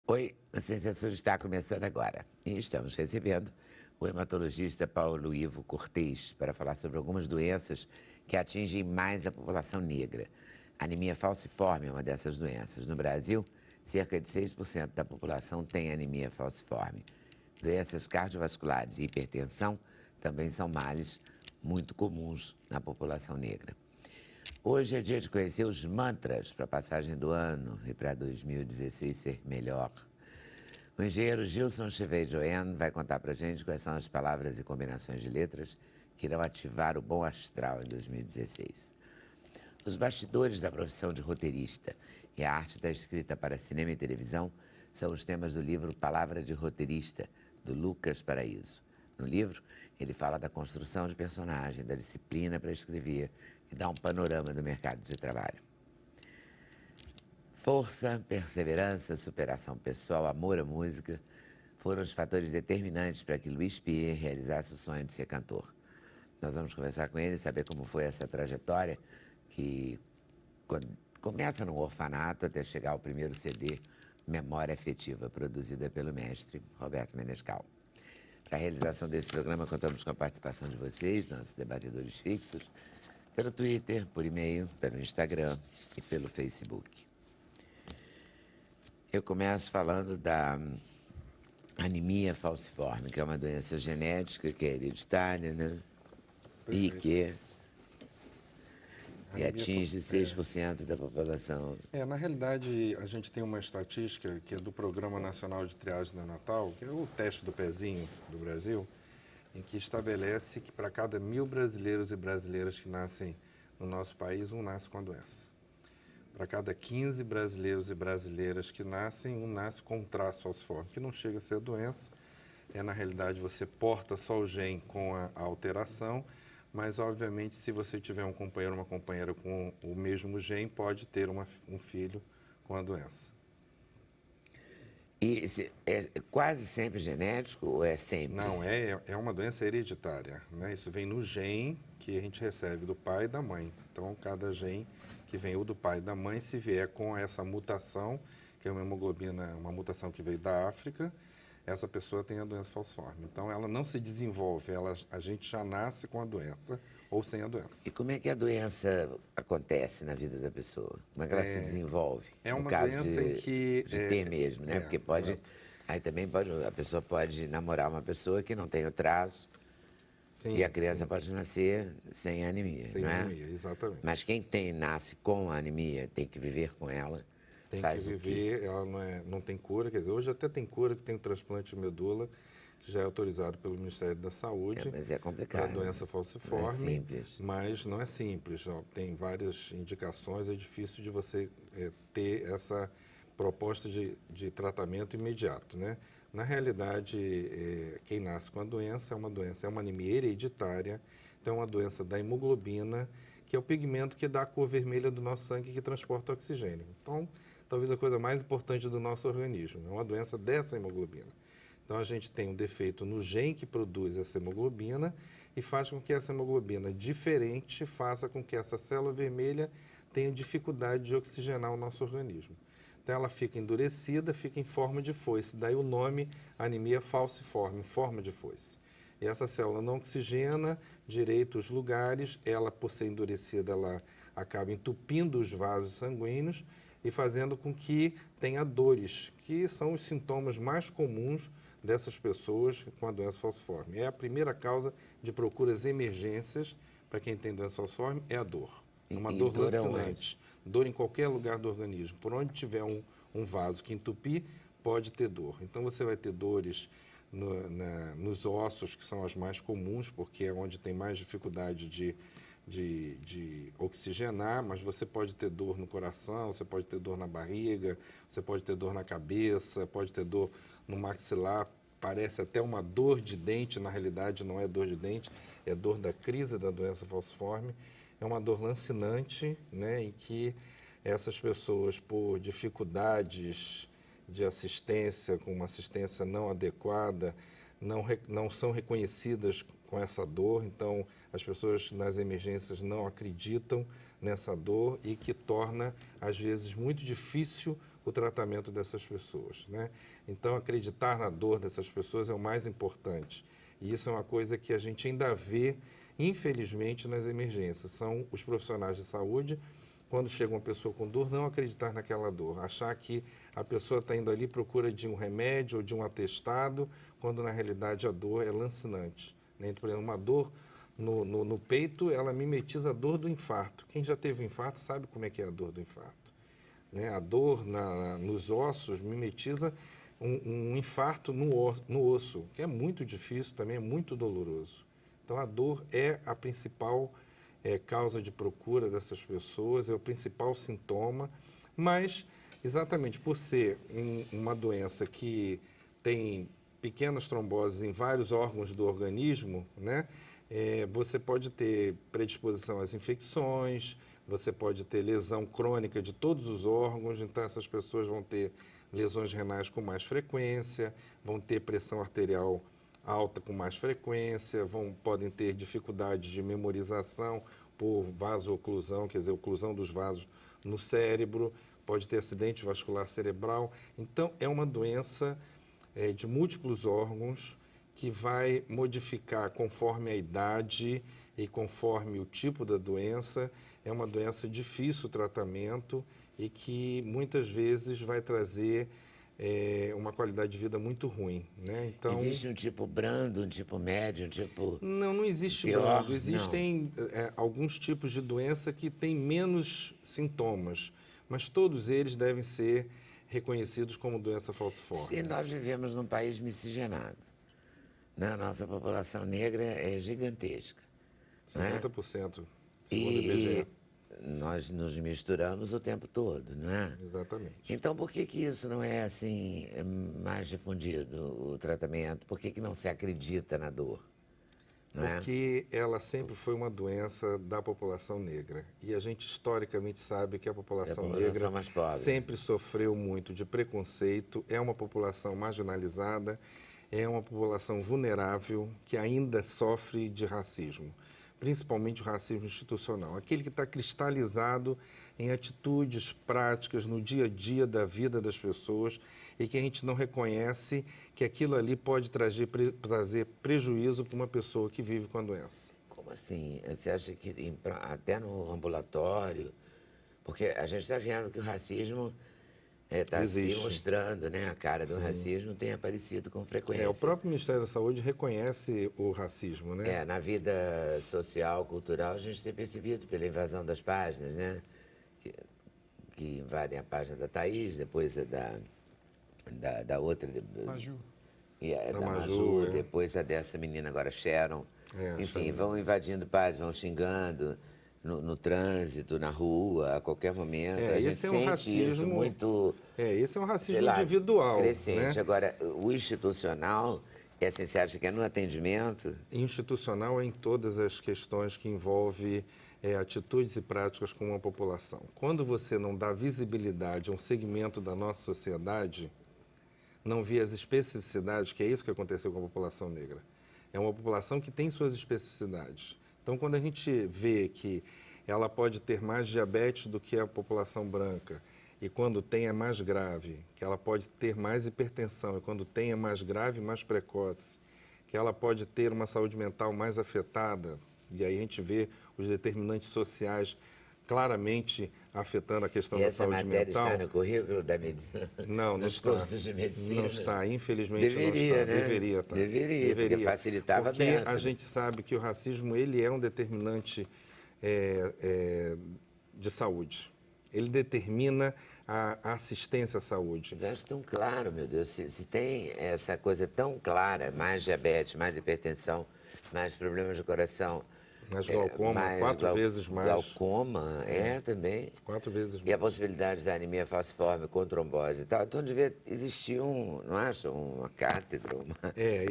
Oi, o Sem Censura está começando agora e estamos recebendo o hematologista Paulo Ivo Cortez para falar sobre algumas doenças que atingem mais a população negra. A anemia falciforme é uma dessas doenças. No Brasil, cerca de 6% da população tem anemia falciforme. Doenças cardiovasculares e hipertensão também são males muito comuns na população negra. Hoje é dia de conhecer os mantras para a passagem do ano e para 2016 ser melhor. O engenheiro Gilson Chevey-Joen vai contar para a gente quais são as palavras e combinações de letras que irão ativar o bom astral em 2016. Os bastidores da profissão de roteirista e a arte da escrita para cinema e televisão são os temas do livro Palavra de Roteirista, do Lucas Paraíso. No livro, ele fala da construção de personagem, da disciplina para escrever e dá um panorama do mercado de trabalho. Força, perseverança, superação pessoal, amor à música foram os fatores determinantes para que Luiz Pierre realizasse o sonho de ser cantor. Nós vamos conversar com ele e saber como foi essa trajetória que começa no orfanato até chegar ao primeiro CD, Memória Afetiva, produzida pelo mestre Roberto Menescal. Para a realização desse programa, contamos com a participação de vocês, nossos debatedores fixos, pelo Twitter, por e-mail, pelo Instagram e pelo Facebook. Eu começo falando da anemia falciforme, que é uma doença genética, que é hereditária, né? E que atinge 6% da população. Na realidade, a gente tem uma estatística que é do Programa Nacional de Triagem Neonatal, que é o teste do pezinho do Brasil, em que estabelece que para cada 1.000 brasileiros e brasileiras que nascem no nosso país, um nasce com a doença. Para cada 15 brasileiros e brasileiras que nascem, um nasce com um traço falciforme, que não chega a ser a doença. Na realidade, você porta só o gene com a alteração, mas, obviamente, se você tiver um companheiro ou uma companheira com o mesmo gene, pode ter um filho com a doença. E é quase sempre genético ou é sempre? Não, é uma doença hereditária, né? Isso vem no gene que a gente recebe do pai e da mãe. Então, cada gene que vem ou do pai e da mãe, se vier com essa mutação, que é uma hemoglobina, uma mutação que veio da África, essa pessoa tem a doença falciforme. Então, ela não se desenvolve, a gente já nasce com a doença ou sem a doença. E como é que a doença acontece na vida da pessoa? Como é que ela se desenvolve? É uma no caso doença em que... de ter mesmo, né? Porque pode... Exato. Aí também a pessoa pode namorar uma pessoa que não tem o traço. Sim, e a criança pode nascer sem anemia, sem não é? anemia, exatamente. Mas quem nasce com a anemia tem que viver com ela. Tem faz que viver, ela não tem cura, quer dizer, hoje até tem cura, que tem o transplante de medula, que já é autorizado pelo Ministério da Saúde. Mas é complicado. Para a doença falciforme. Não é simples. Mas não é simples, ó, tem várias indicações, é difícil de você ter essa proposta de tratamento imediato, né? Na realidade, quem nasce com a doença é uma anemia hereditária, então é uma doença da hemoglobina, que é o pigmento que dá a cor vermelha do nosso sangue que transporta o oxigênio. Então, talvez a coisa mais importante do nosso organismo, é uma doença dessa hemoglobina. Então, a gente tem um defeito no gene que produz essa hemoglobina e faz com que essa hemoglobina diferente faça com que essa célula vermelha tenha dificuldade de oxigenar o nosso organismo. Então, ela fica endurecida, fica em forma de foice. Daí o nome anemia falciforme, forma de foice. E essa célula não oxigena direito os lugares, ela, por ser endurecida, ela acaba entupindo os vasos sanguíneos e fazendo com que tenha dores, que são os sintomas mais comuns dessas pessoas com a doença falciforme. É a primeira causa de procuras emergências para quem tem doença falciforme, é a dor. Uma dor lancinante. Dor em qualquer lugar do organismo. Por onde tiver um vaso que entupir, pode ter dor. Então, você vai ter dores nos ossos, que são as mais comuns, porque é onde tem mais dificuldade de oxigenar, mas você pode ter dor no coração, você pode ter dor na barriga, você pode ter dor na cabeça, pode ter dor no maxilar, parece até uma dor de dente, na realidade não é dor de dente, é dor da crise da doença falciforme. É uma dor lancinante, né, em que essas pessoas, por dificuldades de assistência, com uma assistência não adequada, não são reconhecidas com essa dor. Então, as pessoas nas emergências não acreditam nessa dor e que torna, às vezes, muito difícil o tratamento dessas pessoas, né? Então, acreditar na dor dessas pessoas é o mais importante. E isso é uma coisa que a gente ainda vê, infelizmente, nas emergências. São os profissionais de saúde, quando chega uma pessoa com dor, não acreditar naquela dor. Achar que a pessoa está indo ali à procura de um remédio ou de um atestado, quando, na realidade, a dor é lancinante, né? Por exemplo, uma dor no peito, ela mimetiza a dor do infarto. Quem já teve infarto sabe como é que é a dor do infarto, né? A dor nos ossos mimetiza um infarto no osso, que é muito difícil, também é muito doloroso. Então, a dor é a principal causa de procura dessas pessoas, é o principal sintoma, mas, exatamente por ser uma doença que tem pequenas tromboses em vários órgãos do organismo, né? Você pode ter predisposição às infecções, você pode ter lesão crônica de todos os órgãos, então essas pessoas vão ter lesões renais com mais frequência, vão ter pressão arterial alta com mais frequência, podem ter dificuldade de memorização por vasooclusão, quer dizer, oclusão dos vasos no cérebro, pode ter acidente vascular cerebral. Então, é uma doença de múltiplos órgãos que vai modificar conforme a idade e conforme o tipo da doença. É uma doença difícil o tratamento e que muitas vezes vai trazer uma qualidade de vida muito ruim, né? Então, existe um tipo brando, um tipo médio, um tipo não existe pior? brando. Existem alguns tipos de doença que têm menos sintomas, mas todos eles devem ser reconhecidos como doença falciforme. Se nós vivemos num país miscigenado, né? A nossa população negra é gigantesca, né? 50%, segundo o E IBGE. nós nos misturamos o tempo todo, não é? Exatamente. Então, por que que isso não é assim mais difundido, o tratamento? Por que que não se acredita na dor? Não é? Porque ela sempre foi uma doença da população negra. E a gente historicamente sabe que a população negra mais pobre. sempre sofreu muito de preconceito, é uma população marginalizada, é uma população vulnerável que ainda sofre de racismo, principalmente o racismo institucional, aquele que está cristalizado em atitudes práticas no dia a dia da vida das pessoas e que a gente não reconhece que aquilo ali pode trazer prejuízo para uma pessoa que vive com a doença. Como assim? Você acha que até no ambulatório? Porque a gente está vendo que o racismo está se Existe. mostrando, né? A cara do racismo tem aparecido com frequência. O próprio Ministério da Saúde reconhece o racismo, né? Na vida social, cultural, a gente tem percebido pela invasão das páginas, né? Que invadem a página da Thaís, depois a da outra. Maju. Da Maju, Maju, depois a dessa menina agora, Sharon. Enfim, Sharon. vão invadindo páginas, vão xingando no trânsito, na rua, a qualquer momento. A gente esse é um sente racismo isso muito... esse é um sei racismo lá, individual, crescente. né? Agora, o institucional, assim, você acha que é no atendimento? Institucional em todas as questões que envolvem atitudes e práticas com uma população. Quando você não dá visibilidade a um segmento da nossa sociedade, não vê as especificidades, que é isso que aconteceu com a população negra. É uma população que tem suas especificidades. Então, quando a gente vê que ela pode ter mais diabetes do que a população branca, e quando tem é mais grave, que ela pode ter mais hipertensão, e quando tem é mais grave, mais precoce, que ela pode ter uma saúde mental mais afetada, e aí a gente vê os determinantes sociais claramente afetando a questão da saúde mental. E essa matéria está no currículo da medicina? Não Nos está. cursos de medicina? Não está, infelizmente Deveria, não está. né? Deveria estar. Deveria, porque facilitava porque bem. a gente sabe que o racismo ele é um determinante de saúde. Ele determina a assistência à saúde. Mas acho tão claro, meu Deus, se tem essa coisa tão clara, mais diabetes, mais hipertensão, mais problemas de coração... Mas glaucoma, quatro vezes mais. Glaucoma, também. 4 vezes mais. E a possibilidade da anemia falciforme com trombose e tal. Então devia existir não acha? Uma cátedra,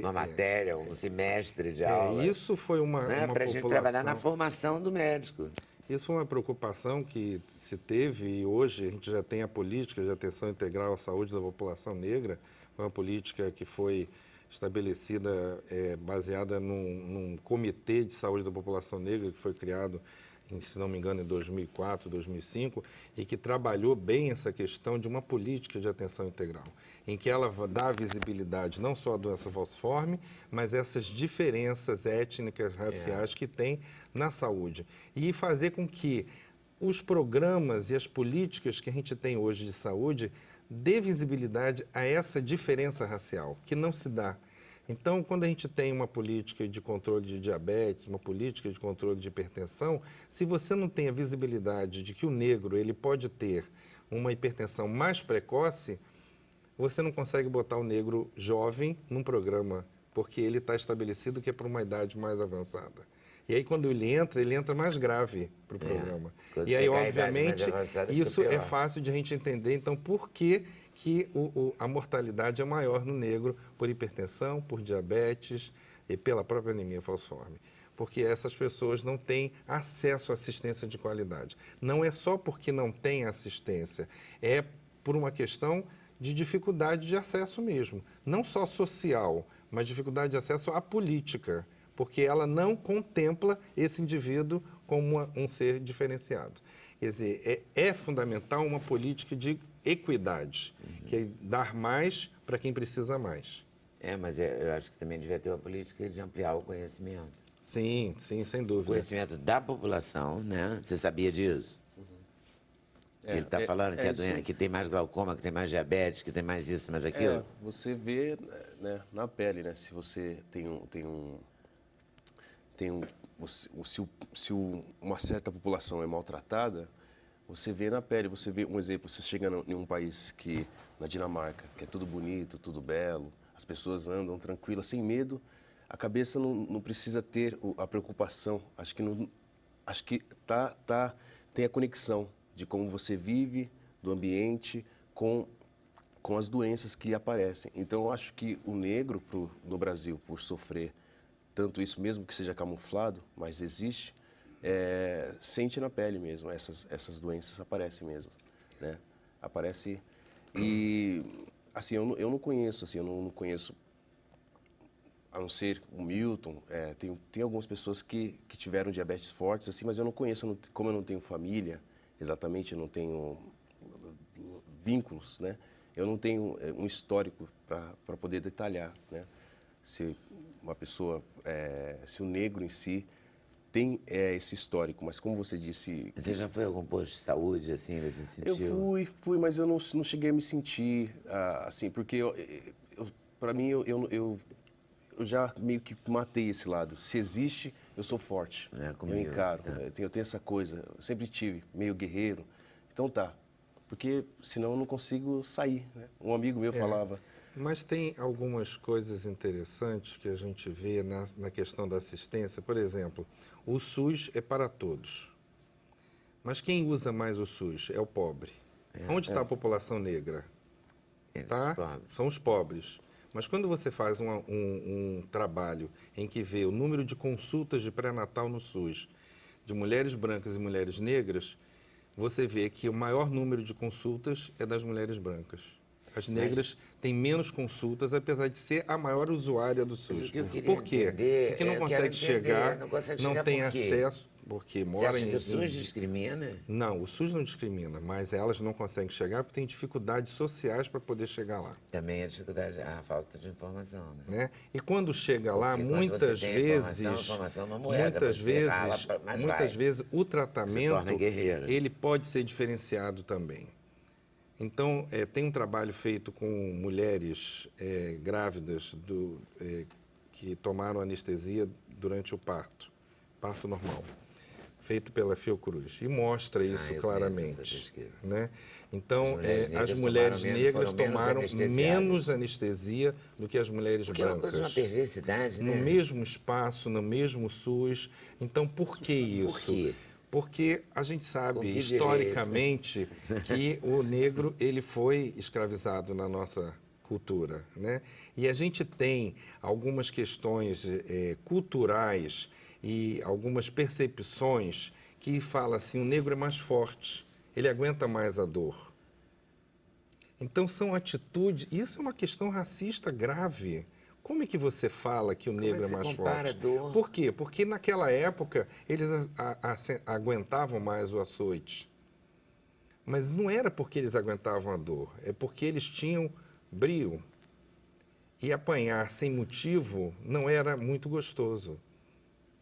uma matéria, um semestre de aula. Isso foi uma para a gente trabalhar na formação do médico. Isso foi uma preocupação que se teve e hoje a gente já tem a política de atenção integral à saúde da população negra. Foi uma política que foi estabelecida, baseada num comitê de saúde da população negra que foi criado, se não me engano, em 2004, 2005, e que trabalhou bem essa questão de uma política de atenção integral, em que ela dá visibilidade não só à doença falciforme, mas essas diferenças étnicas, raciais que tem na saúde. E fazer com que os programas e as políticas que a gente tem hoje de saúde dê visibilidade a essa diferença racial, que não se dá. Então, quando a gente tem uma política de controle de diabetes, uma política de controle de hipertensão, se você não tem a visibilidade de que o negro ele pode ter uma hipertensão mais precoce, você não consegue botar o negro jovem num programa, porque ele está estabelecido que é para uma idade mais avançada. E aí, quando ele entra mais grave para o programa. E aí, obviamente, isso é fácil de a gente entender. Então, por que a mortalidade é maior no negro por hipertensão, por diabetes e pela própria anemia falciforme? Porque essas pessoas não têm acesso à assistência de qualidade. Não é só porque não tem assistência, é por uma questão de dificuldade de acesso mesmo. Não só social, mas dificuldade de acesso à política, porque ela não contempla esse indivíduo como um ser diferenciado. Quer dizer, é fundamental uma política de equidade, que é dar mais para quem precisa mais. Mas eu acho que também devia ter uma política de ampliar o conhecimento. Sim, sem dúvida. O conhecimento da população, né? Você sabia disso? Que ele está falando que, que tem mais glaucoma, que tem mais diabetes, que tem mais isso, mais aquilo? Você vê, né, na pele, né? Se você se uma certa população é maltratada, você vê na pele. Você vê um exemplo, você chega em um país na Dinamarca, que é tudo bonito, tudo belo, as pessoas andam tranquilas, sem medo, a cabeça não precisa ter a preocupação. Acho que tem a conexão de como você vive, do ambiente, com as doenças que aparecem. Então, eu acho que o negro no Brasil, por sofrer tanto isso, mesmo que seja camuflado, mas existe, sente na pele mesmo, essas doenças aparecem mesmo, né? Aparece e, assim, eu não conheço, assim, eu não conheço, a não ser o Milton, tem algumas pessoas que tiveram diabetes fortes, assim, mas eu não conheço, como eu não tenho família, exatamente, eu não tenho vínculos, né? Eu não tenho um histórico para poder detalhar, né? Se uma pessoa, se o negro em si tem esse histórico, mas como você disse... Você já foi a algum posto de saúde, assim, você sentiu? Eu fui, mas eu não cheguei a me sentir, assim, porque para mim, eu já meio que matei esse lado. Se existe, eu sou forte, eu encaro, eu tenho essa coisa, eu sempre tive, meio guerreiro. Então tá, porque senão eu não consigo sair, né? Um amigo meu falava... Mas tem algumas coisas interessantes que a gente vê na questão da assistência. Por exemplo, o SUS é para todos. Mas quem usa mais o SUS é o pobre. Onde está a população negra? São os pobres. Mas quando você faz um trabalho em que vê o número de consultas de pré-natal no SUS de mulheres brancas e mulheres negras, você vê que o maior número de consultas é das mulheres brancas. As negras têm menos consultas, apesar de ser a maior usuária do SUS. Por quê? Porque não consegue chegar, não tem acesso, porque mora Você acha que o SUS discrimina? Não, o SUS não discrimina, mas elas não conseguem chegar porque tem dificuldades sociais para poder chegar lá. Também a dificuldade, a falta de informação, né? E quando chega lá, muitas vezes o tratamento ele pode ser diferenciado também. Então, tem um trabalho feito com mulheres grávidas que tomaram anestesia durante o parto normal, feito pela Fiocruz, e mostra isso claramente. Né? Então, as mulheres negras tomaram menos anestesia do que as mulheres brancas. É uma coisa de uma perversidade, né? No mesmo espaço, no mesmo SUS. Então, por que isso? Por quê? Porque a gente sabe, historicamente, que o negro ele foi escravizado na nossa cultura, né? E a gente tem algumas questões culturais e algumas percepções que falam assim, o negro é mais forte, ele aguenta mais a dor. Então, são atitudes... Isso é uma questão racista grave Como é que você fala que o negro é você mais compara forte? dor? Por quê? Porque naquela época eles aguentavam mais o açoite. Mas não era porque eles aguentavam a dor, é porque eles tinham brio. E apanhar sem motivo não era muito gostoso,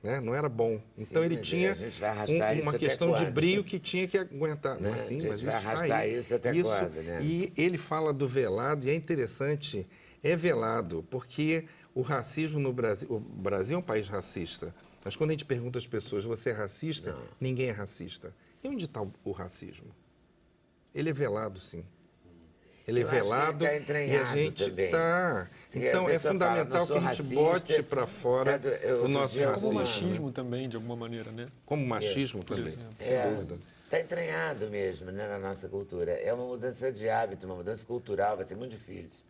né? Não era bom. Então Sim, ele mas tinha a gente vai arrastar isso uma até questão de quando? brio que tinha que aguentar. Né? Mas sim, A gente mas vai isso tá arrastar aí. isso até quando, né? E ele fala do velado, e é interessante, é velado, porque o racismo no Brasil... O Brasil é um país racista, mas quando a gente pergunta às pessoas, você é racista? Não. Ninguém é racista. E onde está o racismo? Ele é velado, sim. Ele é Eu acho que ele velado tá e a entranhado gente também. está. Se a Então é pessoa fala, fundamental "Não que sou a gente racista", bote para fora o outro nosso dia eu Como o racismo. machismo também, de alguma maneira, né? Como machismo também, exemplo. sem dúvida. Está entranhado mesmo, né, na nossa cultura. É uma mudança de hábito, uma mudança cultural, vai ser muito difícil.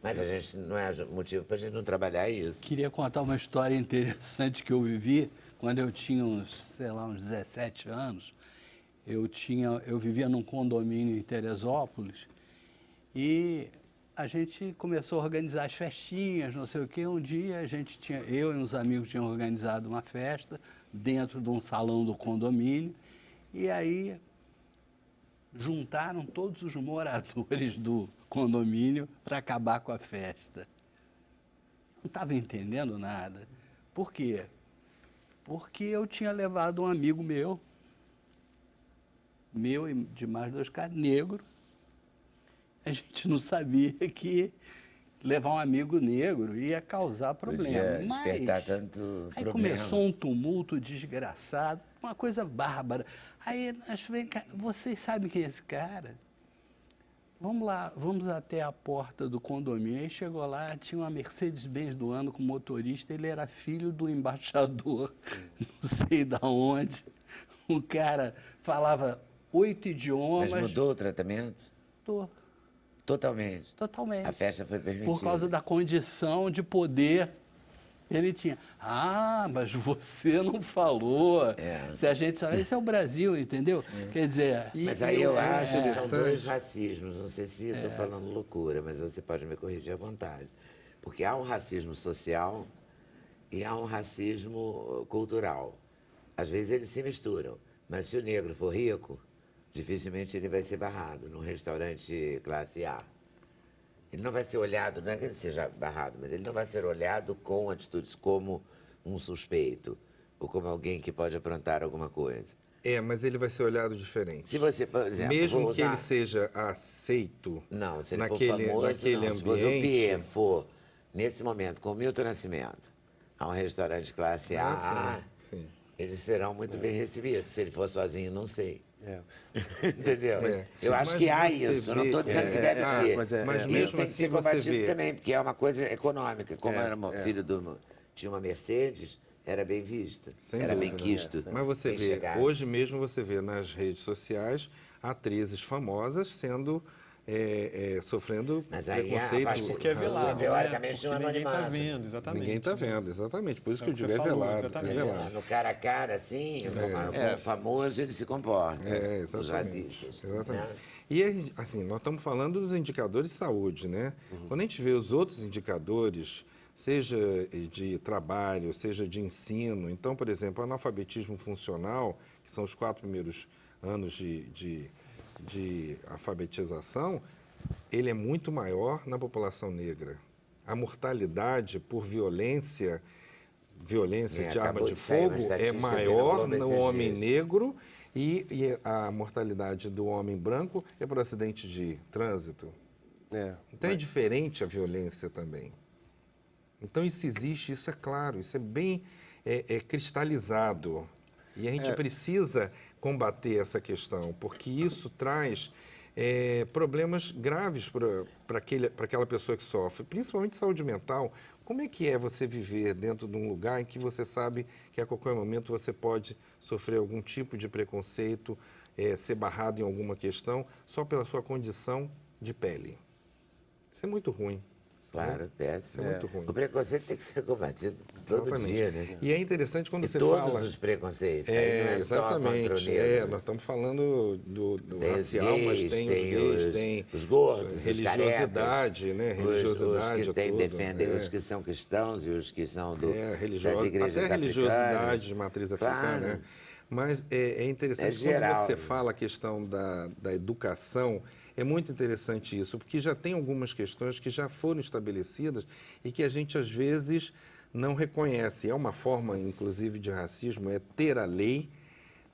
Mas a gente não é motivo para a gente não trabalhar isso. Queria contar uma história interessante que eu vivi quando eu tinha uns, sei lá, uns 17 anos. Eu vivia num condomínio em Teresópolis e a gente começou a organizar as festinhas, não sei o quê. Um dia eu e uns amigos tinham organizado uma festa dentro de um salão do condomínio e aí juntaram todos os moradores do condomínio para acabar com a festa. Não estava entendendo nada. Por quê? Porque eu tinha levado um amigo meu e de mais 2 caras, negro. A gente não sabia que levar um amigo negro ia causar problema. Podia despertar tanto aí problema. começou um tumulto desgraçado, uma coisa bárbara. Aí nós vem cá, vocês sabem quem é esse cara? Vamos lá, vamos até a porta do condomínio. Aí chegou lá, tinha uma Mercedes-Benz do ano com motorista, ele era filho do embaixador, não sei de onde. O cara falava 8 idiomas. Mas mudou o tratamento? Mudou. Totalmente. Totalmente. A festa foi permitida. Por causa da condição de poder ele tinha. Ah, mas você não falou. Se a gente sabe, esse é o Brasil, entendeu? Quer dizer... Mas aí eu acho que são interessante. dois racismos. Não sei se eu estou falando loucura, mas você pode me corrigir à vontade. Porque há um racismo social e há um racismo cultural. Às vezes eles se misturam. Mas se o negro for rico, dificilmente ele vai ser barrado num restaurante classe A. Ele não vai ser olhado, não é que ele seja barrado, mas ele não vai ser olhado com atitudes como um suspeito ou como alguém que pode aprontar alguma coisa. Mas ele vai ser olhado diferente. Se você, por exemplo, Mesmo vou que usar... ele seja aceito Não, se ele naquele, for famoso, naquele não. Se você, o ambiente... Pierre for, nesse momento, com o Milton Nascimento, a um restaurante classe A, sim. eles serão muito bem recebidos. Se ele for sozinho, não sei. É. Entendeu? Sim, Eu acho mas que há você isso. Eu não vê- estou dizendo que deve ser. mas mas Isso mesmo tem que assim ser você combatido vê... também, porque é uma coisa econômica. Como era É. filho tinha uma Mercedes, era bem visto. Sem era dúvida. bem quisto. Mas você bem vê, chegado. hoje mesmo você vê nas redes sociais atrizes famosas sendo, sofrendo Mas aí, a preconceito. partir- Porque é velado, né? Teoricamente, Porque não é ninguém está anonimato. vendo, exatamente. Ninguém está vendo, exatamente. Por isso É que o eu que digo, você é falou, velado. exatamente. É velado. No cara a cara, assim, com o famoso, ele se comporta. Os Exatamente. racistas. Exatamente. Né? E, assim, nós estamos falando dos indicadores de saúde, né? Quando a gente vê os outros indicadores, seja de trabalho, seja de ensino, então, por exemplo, o analfabetismo funcional, que são os 4 primeiros anos de alfabetização, ele é muito maior na população negra. A mortalidade por violência de arma acabou de de sair uma fogo é estatística aqui no maior Globo no esses homem dias. negro e a mortalidade do homem branco é por acidente de trânsito. Então é diferente a violência também. Então isso existe, isso é claro, isso é bem cristalizado. E a gente precisa combater essa questão, porque isso traz problemas graves para aquela pessoa que sofre, principalmente saúde mental. Como é que é você viver dentro de um lugar em que você sabe que a qualquer momento você pode sofrer algum tipo de preconceito, ser barrado em alguma questão, só pela sua condição de pele? Isso é muito ruim. Claro, péssimo. É muito ruim. O preconceito tem que ser combatido todo Exatamente. dia, né? E é interessante quando E você todos fala... os preconceitos, aí não é só contra o exatamente. negro. Nós estamos falando do Tem os racial, mas gays, tem os gays, tem os gordos, religiosidade, os né? carecas, Religiosidade os que toda, defendem, os que são cristãos e os que são das igrejas até religiosidade africanas. de matriz Claro. africana, né? Mas é interessante, É geral. quando você fala a questão da educação, é muito interessante isso, porque já tem algumas questões que já foram estabelecidas e que a gente, às vezes, não reconhece. É uma forma, inclusive, de racismo, é ter a lei,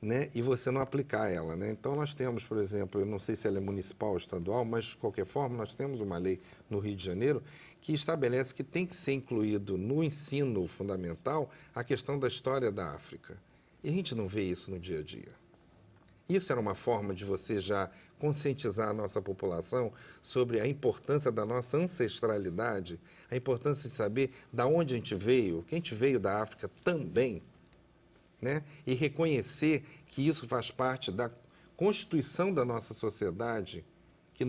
né, e você não aplicar ela, né? Então, nós temos, por exemplo, eu não sei se ela é municipal ou estadual, mas, de qualquer forma, nós temos uma lei no Rio de Janeiro que estabelece que tem que ser incluído no ensino fundamental a questão da história da África. E a gente não vê isso no dia a dia. Isso era uma forma de você já conscientizar a nossa população sobre a importância da nossa ancestralidade, a importância de saber de onde a gente veio, que a gente veio da África também, né? E reconhecer que isso faz parte da constituição da nossa sociedade, que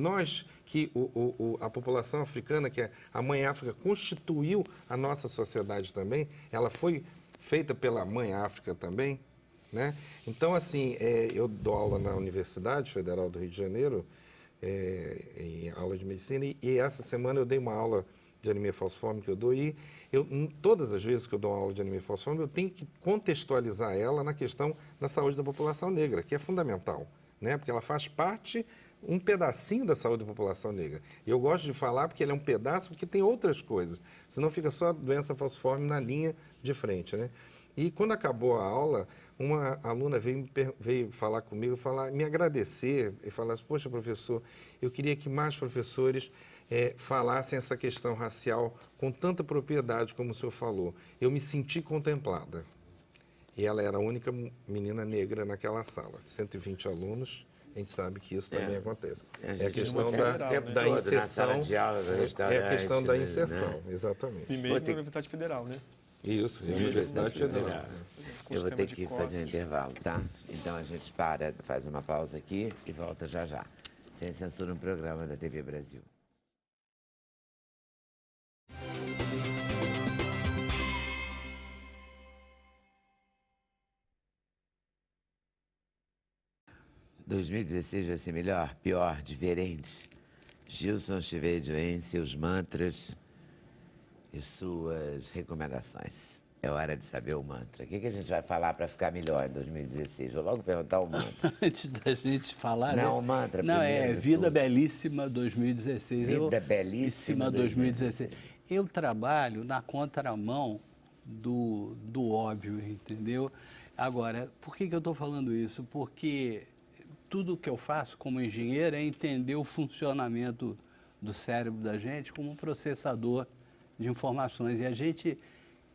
a população africana, que é a Mãe África, constituiu a nossa sociedade também, ela foi feita pela Mãe África também, né? Então, assim, eu dou aula na Universidade Federal do Rio de Janeiro, em aula de medicina, e essa semana eu dei uma aula de anemia falciforme que eu dou, e todas as vezes que eu dou uma aula de anemia falciforme, eu tenho que contextualizar ela na questão da saúde da população negra, que é fundamental, né? Porque ela faz parte, um pedacinho da saúde da população negra. E eu gosto de falar porque ele é um pedaço, porque tem outras coisas, senão fica só a doença falciforme na linha de frente, né? E quando acabou a aula, uma aluna veio falar comigo, me agradecer e falar assim, poxa, professor, eu queria que mais professores falassem essa questão racial com tanta propriedade como o senhor falou. Eu me senti contemplada. E ela era a única menina negra naquela sala. 120 alunos, a gente sabe que isso também acontece. É a questão da inserção. Na sala de aula, do restaurante, é a questão da né? inserção, exatamente. E mesmo na Universidade Federal, né? Isso, a Universidade Federal. Eu vou ter que fazer um intervalo, tá? Então a gente faz uma pausa aqui e volta já já. Sem censura, um programa da TV Brasil. ...2016 vai ser melhor, pior, diferente? Gilson Chivedio, seus mantras e suas recomendações. É hora de saber o mantra. O que a gente vai falar para ficar melhor em 2016? Vou logo perguntar o mantra. Antes da gente falar, Não, né? o mantra Não, primeiro de Vida tudo. Belíssima 2016. Vida Belíssima 2016. Eu trabalho na contramão do óbvio, entendeu? Agora, por que eu estou falando isso? Porque tudo que eu faço como engenheiro é entender o funcionamento do cérebro da gente como um processador de informações. E a gente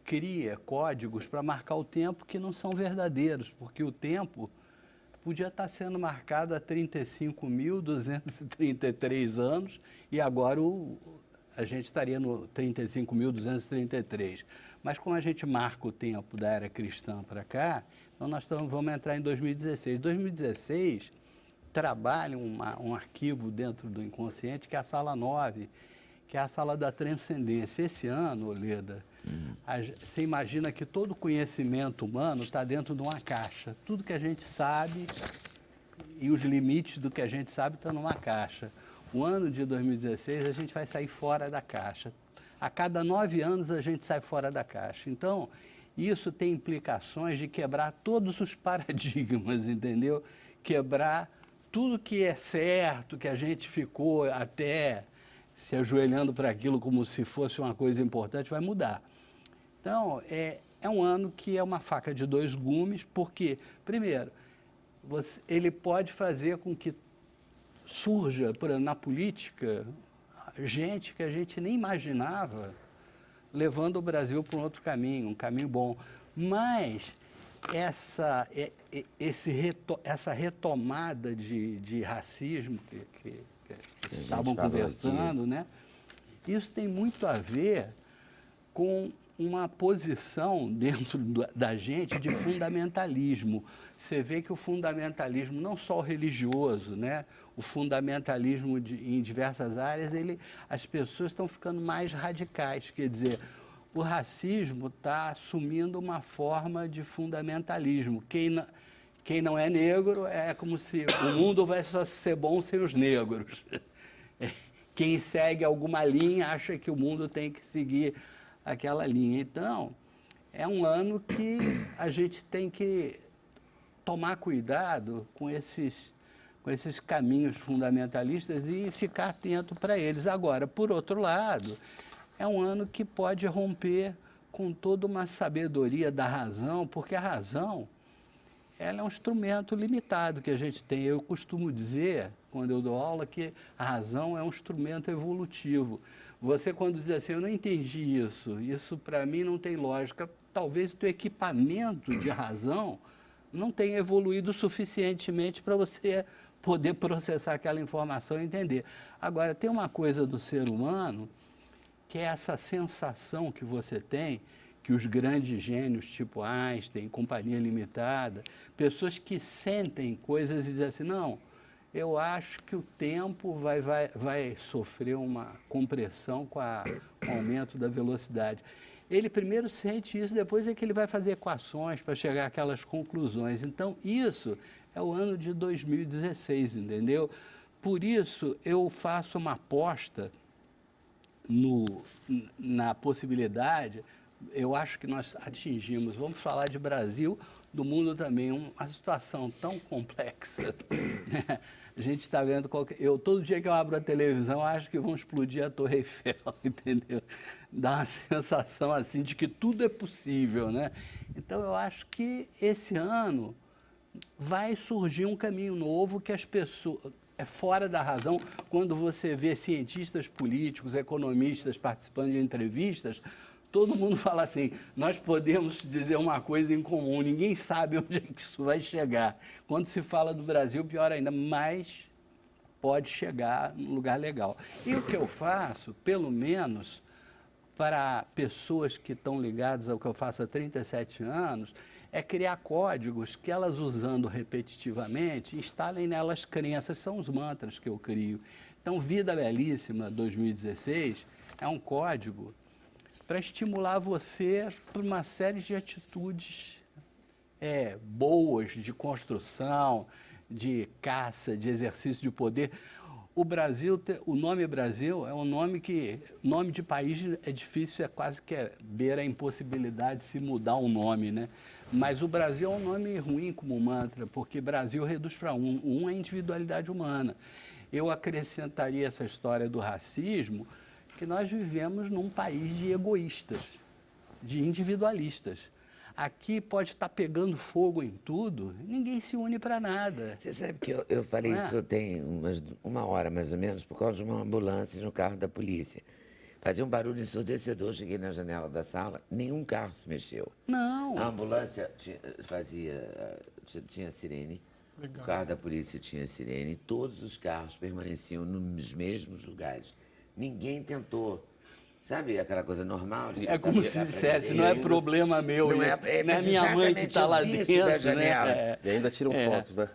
cria códigos para marcar o tempo que não são verdadeiros, porque o tempo podia estar sendo marcado há 35.233 anos e agora a gente estaria no 35.233. Mas como a gente marca o tempo da era cristã para cá, então nós vamos entrar em 2016. 2016 trabalha um arquivo dentro do inconsciente que é a sala 9, que é a sala da transcendência. Esse ano, Leda, você imagina que todo conhecimento humano está dentro de uma caixa. Tudo que a gente sabe e os limites do que a gente sabe estão numa caixa. O ano de 2016 a gente vai sair fora da caixa. A cada 9 anos a gente sai fora da caixa. Então, isso tem implicações de quebrar todos os paradigmas, entendeu? Quebrar tudo que é certo, que a gente ficou até se ajoelhando para aquilo como se fosse uma coisa importante, vai mudar. Então, é um ano que é uma faca de dois gumes, porque, primeiro, ele pode fazer com que surja, por exemplo, na política, gente que a gente nem imaginava levando o Brasil para um outro caminho, um caminho bom. Mas essa retomada de racismo que estavam conversando, né? Isso tem muito a ver com uma posição dentro da gente de fundamentalismo. Você vê que o fundamentalismo, não só o religioso, né? O fundamentalismo em diversas áreas, as pessoas estão ficando mais radicais. Quer dizer, o racismo está assumindo uma forma de fundamentalismo. Quem não é negro é como se o mundo vai só ser bom sem os negros. Quem segue alguma linha acha que o mundo tem que seguir aquela linha. Então, é um ano que a gente tem que tomar cuidado com esses caminhos fundamentalistas e ficar atento para eles. Agora, por outro lado, é um ano que pode romper com toda uma sabedoria da razão, porque a razão, ela é um instrumento limitado que a gente tem. Eu costumo dizer, quando eu dou aula, que a razão é um instrumento evolutivo. Você, quando diz assim, eu não entendi isso para mim não tem lógica, talvez o teu equipamento de razão não tenha evoluído suficientemente para você poder processar aquela informação e entender. Agora, tem uma coisa do ser humano, que é essa sensação que você tem, que os grandes gênios, tipo Einstein, Companhia Limitada, pessoas que sentem coisas e dizem assim, não, eu acho que o tempo vai sofrer uma compressão com o aumento da velocidade. Ele primeiro sente isso, depois é que ele vai fazer equações para chegar àquelas conclusões. Então, isso é o ano de 2016, entendeu? Por isso, eu faço uma aposta na possibilidade, eu acho que nós atingimos, vamos falar de Brasil, do mundo também, uma situação tão complexa. Né? A gente está vendo, todo dia que eu abro a televisão, acho que vão explodir a Torre Eiffel, entendeu? Dá uma sensação assim de que tudo é possível, né? Então, eu acho que esse ano vai surgir um caminho novo que as pessoas... É fora da razão quando você vê cientistas políticos, economistas participando de entrevistas, todo mundo fala assim, nós podemos dizer uma coisa em comum, ninguém sabe onde é que isso vai chegar. Quando se fala do Brasil, pior ainda, mas pode chegar num lugar legal. E o que eu faço, pelo menos para pessoas que estão ligadas ao que eu faço há 37 anos, é criar códigos que elas, usando repetitivamente, instalem nelas crenças, são os mantras que eu crio. Então, Vida Belíssima 2016 é um código para estimular você para uma série de atitudes boas, de construção, de caça, de exercício de poder. O Brasil, o nome Brasil é um nome que, nome de país é difícil, é quase que beira a impossibilidade de se mudar um nome, né? Mas o Brasil é um nome ruim como mantra, porque Brasil reduz para um. Um é a individualidade humana. Eu acrescentaria essa história do racismo, que nós vivemos num país de egoístas, de individualistas. Aqui pode estar pegando fogo em tudo, ninguém se une para nada. Você sabe que eu falei isso tem uma hora mais ou menos, por causa de uma ambulância no carro da polícia. Fazia um barulho ensurdecedor, cheguei na janela da sala, nenhum carro se mexeu. Não. A ambulância tinha sirene, Legal. O carro da polícia tinha sirene, todos os carros permaneciam nos mesmos lugares. Ninguém tentou, sabe, aquela coisa normal? De É como se dissesse, não é problema meu, não é minha mãe que está lá dentro, da janela. Né? E ainda tiram fotos, né?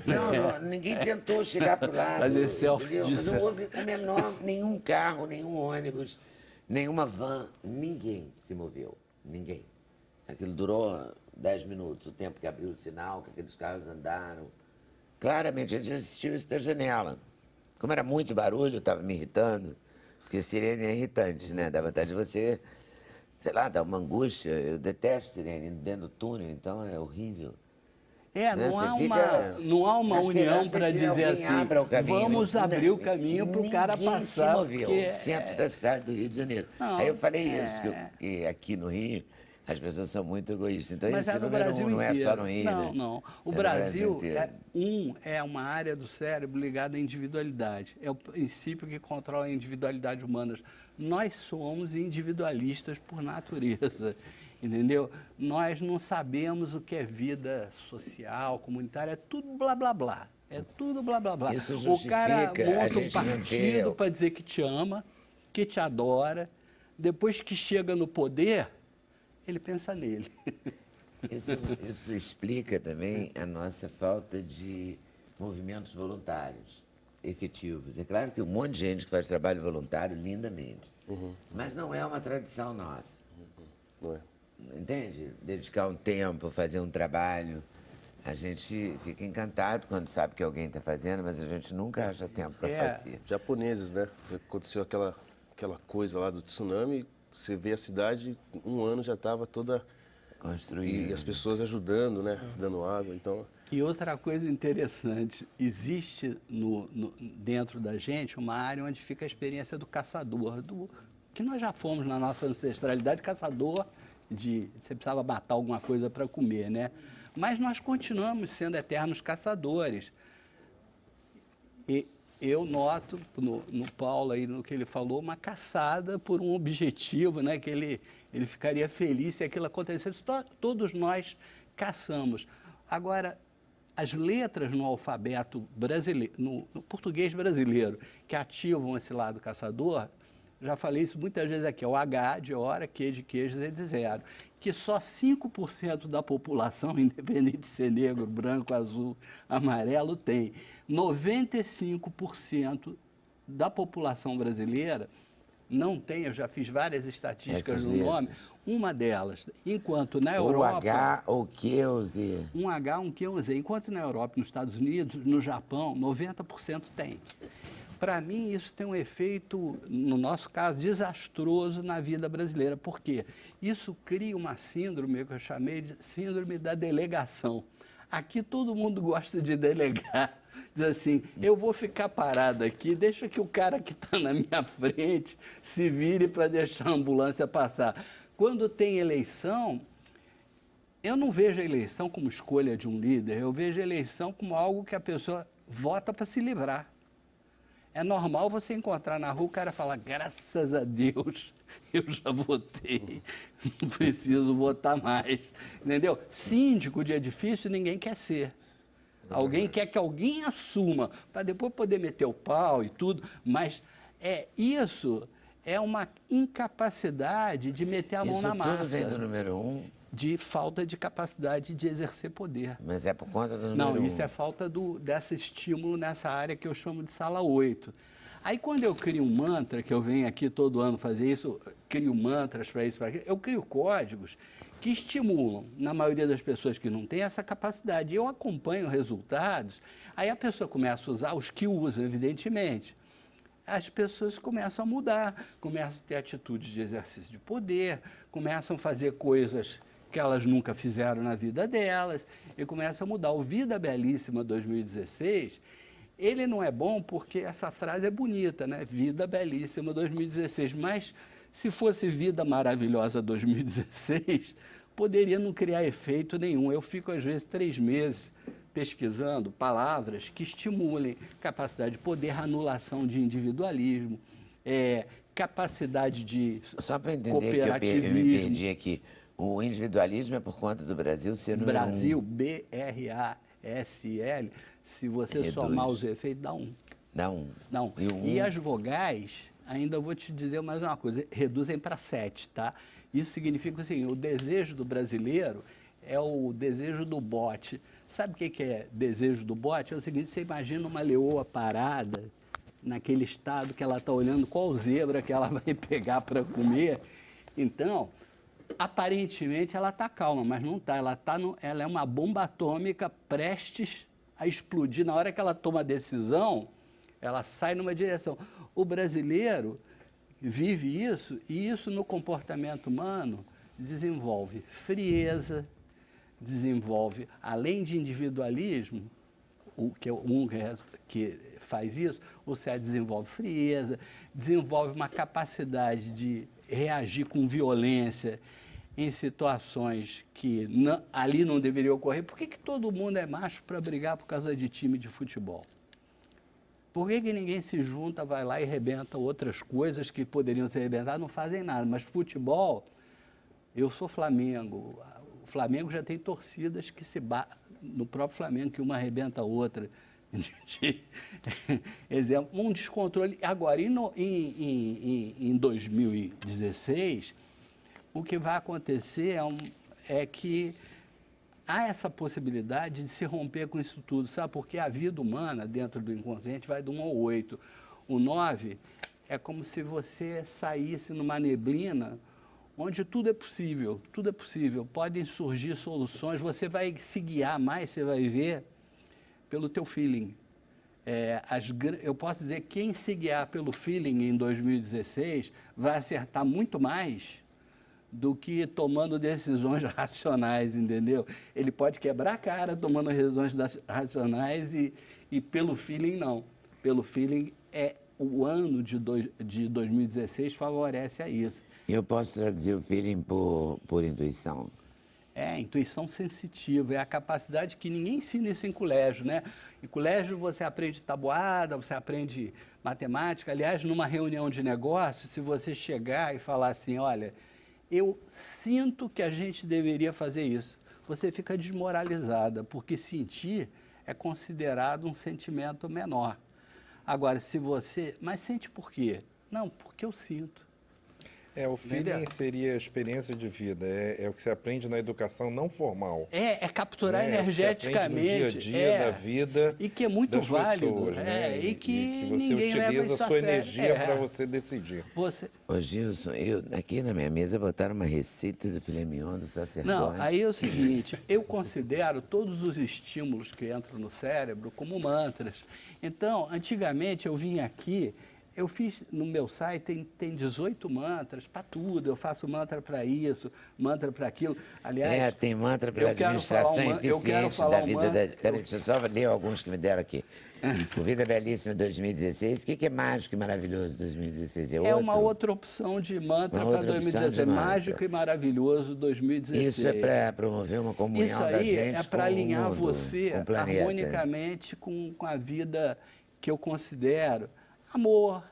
Não, ninguém tentou chegar para o lado. Fazer selfie entendeu? disso. Mas não houve nenhum carro, nenhum ônibus, nenhuma van, ninguém se moveu, ninguém. Aquilo durou 10 minutos, o tempo que abriu o sinal, que aqueles carros andaram. Claramente, a gente assistiu isso da janela. Como era muito barulho, estava me irritando, porque sirene é irritante, né? Dá vontade de você, sei lá, dar uma angústia. Eu detesto sirene dentro do túnel, então é horrível. Não há uma união para dizer assim, vamos abrir o caminho para o cara passar. Ninguém se moveu, centro da cidade do Rio de Janeiro. Não, Aí eu falei isso, que aqui no Rio as pessoas são muito egoístas. Então mas esse número Brasil não é só no Rio, não, né? não. O no Brasil é uma área do cérebro ligada à individualidade. É o princípio que controla a individualidade humana. Nós somos individualistas por natureza. Entendeu? Nós não sabemos o que é vida social, comunitária, é tudo blá, blá, blá. É tudo blá, blá, blá. Isso o cara justifica a monta um gente não ter... partido para dizer que te ama, que te adora, Depois que chega no poder, ele pensa nele. Isso explica também a nossa falta de movimentos voluntários efetivos. É claro que tem um monte de gente que faz trabalho voluntário lindamente, mas não é uma tradição nossa. Não é? Entende? Dedicar um tempo, fazer um trabalho. A gente fica encantado quando sabe que alguém está fazendo, mas a gente nunca acha tempo para fazer. Japoneses, né? Aconteceu aquela coisa lá do tsunami, você vê a cidade, um ano já estava toda Construir. E as pessoas ajudando, né? Dando água, então... E outra coisa interessante, existe dentro da gente uma área onde fica a experiência do caçador, que nós já fomos na nossa ancestralidade caçador você precisava matar alguma coisa para comer, né? Mas nós continuamos sendo eternos caçadores. E eu noto no Paulo, aí, no que ele falou, uma caçada por um objetivo, né? Que ele ficaria feliz se aquilo acontecesse. Todos nós caçamos. Agora, as letras no alfabeto brasileiro, no português brasileiro, que ativam esse lado caçador, já falei isso muitas vezes aqui, é o H de hora, Q de queijo, Z de zero, que só 5% da população, independente de ser negro, branco, azul, amarelo, tem. 95% da população brasileira não tem, eu já fiz várias estatísticas no nome, uma delas, enquanto na Europa... Ou H, ou Q, ou Z. Um H, um Q, um Z. Enquanto na Europa, nos Estados Unidos, no Japão, 90% tem. Para mim, isso tem um efeito, no nosso caso, desastroso na vida brasileira. Por quê? Isso cria uma síndrome que eu chamei de síndrome da delegação. Aqui todo mundo gosta de delegar. Diz assim, eu vou ficar parado aqui, deixa que o cara que está na minha frente se vire para deixar a ambulância passar. Quando tem eleição, eu não vejo a eleição como escolha de um líder, eu vejo a eleição como algo que a pessoa vota para se livrar. É normal você encontrar na rua o cara falar, graças a Deus, eu já votei, não preciso votar mais, entendeu? Síndico de edifício ninguém quer ser. Alguém quer que alguém assuma, para depois poder meter o pau e tudo, mas isso é uma incapacidade de meter a mão na massa. Isso tudo vem do número 1? De falta de capacidade de exercer poder. Mas é por conta do número 1? Não, isso é falta desse estímulo nessa área que eu chamo de sala 8. Aí quando eu crio um mantra, que eu venho aqui todo ano fazer isso, crio mantras para isso, para aquilo, eu crio códigos que estimulam, na maioria das pessoas que não têm essa capacidade. Eu acompanho resultados, aí a pessoa começa a usar, os que usam, evidentemente, as pessoas começam a mudar, começam a ter atitudes de exercício de poder, começam a fazer coisas que elas nunca fizeram na vida delas, e começam a mudar. O Vida Belíssima 2016, ele não é bom porque essa frase é bonita, né? Vida Belíssima 2016, mas se fosse Vida Maravilhosa 2016, poderia não criar efeito nenhum. Eu fico, às vezes, 3 meses pesquisando palavras que estimulem capacidade de poder, anulação de individualismo, capacidade de Só para entender que eu me perdi aqui, o individualismo é por conta do Brasil ser número 1. Brasil, BRASL, se você somar os efeitos, dá 1. Dá 1. Dá 1. E as vogais, ainda vou te dizer mais uma coisa, reduzem para 7, tá? Isso significa assim, o desejo do brasileiro é o desejo do bote. Sabe o que é desejo do bote? É o seguinte, você imagina uma leoa parada naquele estado que ela está olhando qual zebra que ela vai pegar para comer. Então, aparentemente ela está calma, mas não está. Ela é uma bomba atômica prestes a explodir. Na hora que ela toma a decisão, ela sai numa direção. O brasileiro vive isso, e isso no comportamento humano desenvolve frieza, desenvolve, além de individualismo, que faz isso, você desenvolve frieza, desenvolve uma capacidade de reagir com violência em situações que ali não deveria ocorrer. Por que todo mundo é macho para brigar por causa de time de futebol? Por que ninguém se junta, vai lá e arrebenta outras coisas que poderiam ser arrebentadas? Não fazem nada, mas futebol, eu sou Flamengo. O Flamengo já tem torcidas que no próprio Flamengo, que uma arrebenta a outra. de exemplo, um descontrole. Agora, em 2016, o que vai acontecer é que há essa possibilidade de se romper com isso tudo, sabe? Porque a vida humana, dentro do inconsciente, vai do 1 ao 8. O 9 é como se você saísse numa neblina onde tudo é possível, tudo é possível. Podem surgir soluções, você vai se guiar mais, você vai ver pelo teu feeling. Eu posso dizer que quem se guiar pelo feeling em 2016 vai acertar muito mais do que tomando decisões racionais, entendeu? Ele pode quebrar a cara tomando decisões racionais e pelo feeling não. Pelo feeling o ano de 2016 favorece a isso. Eu posso traduzir o feeling por intuição? Intuição sensitiva, é a capacidade que ninguém ensina isso em colégio, né? Em colégio você aprende tabuada, você aprende matemática. Aliás, numa reunião de negócios, se você chegar e falar assim, olha, eu sinto que a gente deveria fazer isso, você fica desmoralizada, porque sentir é considerado um sentimento menor. Agora, mas sente por quê? Não, porque eu sinto. O feeling seria a experiência de vida, é o que você aprende na educação não formal. É capturar energeticamente. No dia a dia da vida. E que é muito das válido. Pessoas, né? E que você ninguém leva utiliza isso a sua a sério. energia para você decidir. Ô Gilson, aqui na minha mesa botaram uma receita do filé mignon do sacerdote. Não, aí é o seguinte, eu considero todos os estímulos que entram no cérebro como mantras. Então, antigamente eu vinha aqui, eu fiz no meu site, tem 18 mantras para tudo, eu faço mantra para isso, mantra para aquilo. Aliás, tem mantra para administração eficiente da vida. Peraí, deixa eu só ler alguns que me deram aqui. O Vida Belíssima 2016, o que é mágico e maravilhoso 2016? É uma outra opção de mantra para 2016, mágico e maravilhoso 2016. Isso é para promover uma comunhão da gente. Isso aí é para alinhar mundo, você harmonicamente com a vida que eu considero amor,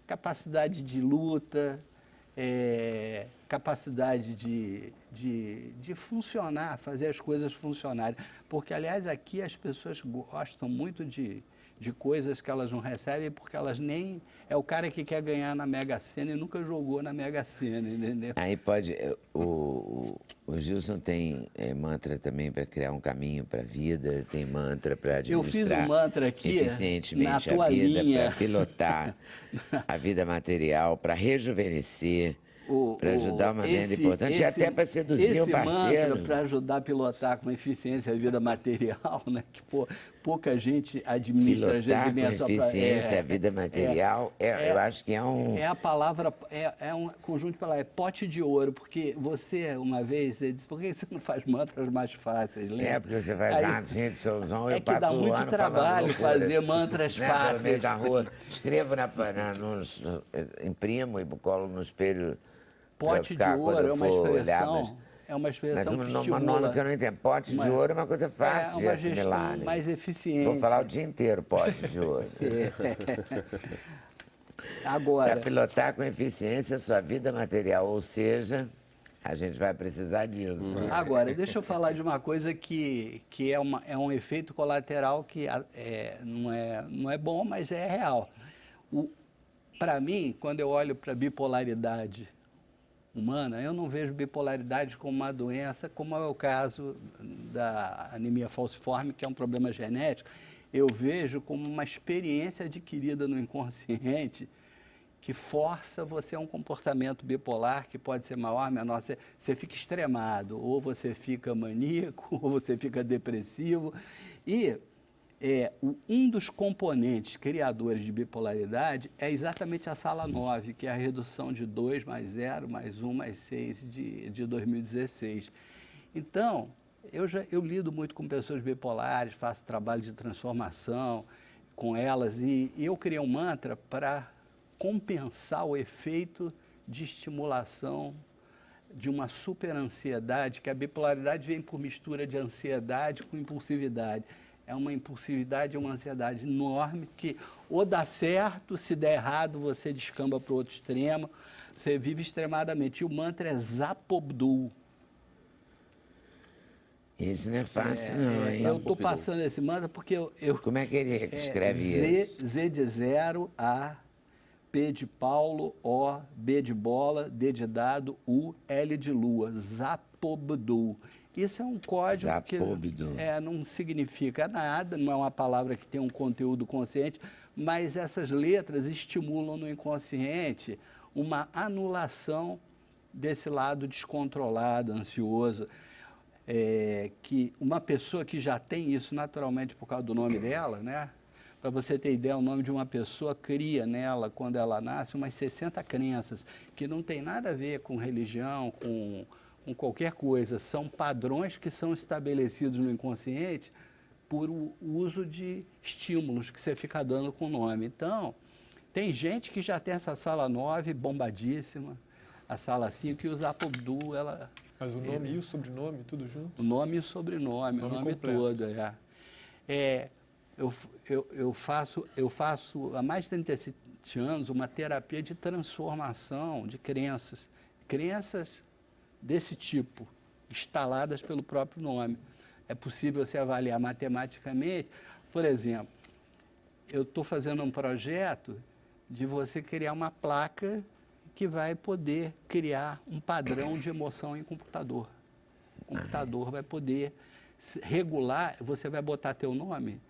capacidade de luta, capacidade de funcionar, fazer as coisas funcionarem. Porque, aliás, aqui as pessoas gostam muito de coisas que elas não recebem porque elas nem... É o cara que quer ganhar na Mega Sena e nunca jogou na Mega Sena, entendeu? Aí pode... O Gilson tem mantra também para criar um caminho para a vida, tem mantra para administrar... Eu fiz um mantra aqui, eficientemente a vida, para pilotar a vida material, para rejuvenescer, para ajudar uma venda importante e até para seduzir um parceiro. Mantra para ajudar a pilotar com eficiência a vida material, né? Que pouca gente administra. Pilotar com eficiência a vida material, eu acho que é um... É a palavra, é um conjunto de palavras, é pote de ouro, porque você, uma vez, você disse, por que você não faz mantras mais fáceis? Lembra? Porque você faz arte de solução, eu passo dá muito o ano trabalho fazer mantras fáceis. Pelo meio da rua, escrevo, imprimo e colo no espelho. Pote de ouro é uma expressão, que estimula. Uma nome que eu não entendo. Pote de ouro é uma coisa fácil de assimilar. Gestão mais eficiente. Vou falar o dia inteiro, pote de ouro. Agora... Para pilotar com eficiência a sua vida material, ou seja, a gente vai precisar disso. Agora, deixa eu falar de uma coisa que é um efeito colateral que não é bom, mas é real. Para mim, quando eu olho para a bipolaridade humana, eu não vejo bipolaridade como uma doença, como é o caso da anemia falciforme, que é um problema genético. Eu vejo como uma experiência adquirida no inconsciente que força você a um comportamento bipolar que pode ser maior, menor. Você fica extremado, ou você fica maníaco, ou você fica depressivo. E um dos componentes criadores de bipolaridade é exatamente a sala 9, que é a redução de 2 mais 0, mais 1, mais 6 de 2016. Então, eu lido muito com pessoas bipolares, faço trabalho de transformação com elas e eu criei um mantra para compensar o efeito de estimulação de uma superansiedade, que a bipolaridade vem por mistura de ansiedade com impulsividade. É uma impulsividade, uma ansiedade enorme que ou dá certo, se der errado você descamba para o outro extremo, você vive extremadamente. E o mantra é Zapobdul. Isso não é fácil, não, hein? Eu estou passando esse mantra porque Como é que ele escreve isso? Z de zero, A, P de Paulo, O, B de bola, D de dado, U, L de lua, Zapobdu. Isso é um código Zapobdu. que não significa nada, não é uma palavra que tem um conteúdo consciente, mas essas letras estimulam no inconsciente uma anulação desse lado descontrolado, ansioso. Que uma pessoa que já tem isso naturalmente por causa do nome dela, né? Para você ter ideia, o nome de uma pessoa cria nela, quando ela nasce, umas 60 crenças, que não tem nada a ver com religião, com qualquer coisa. São padrões que são estabelecidos no inconsciente por o uso de estímulos que você fica dando com o nome. Então, tem gente que já tem essa sala 9 bombadíssima, a sala 5, e o Zapobdu, ela... Mas o nome e o sobrenome, tudo junto? O nome e o sobrenome, o nome completo. todo, eu faço há mais de 37 anos uma terapia de transformação de crenças. Crenças desse tipo, instaladas pelo próprio nome. É possível você avaliar matematicamente. Por exemplo, eu estou fazendo um projeto de você criar uma placa que vai poder criar um padrão de emoção em computador. O computador vai poder regular, você vai botar teu nome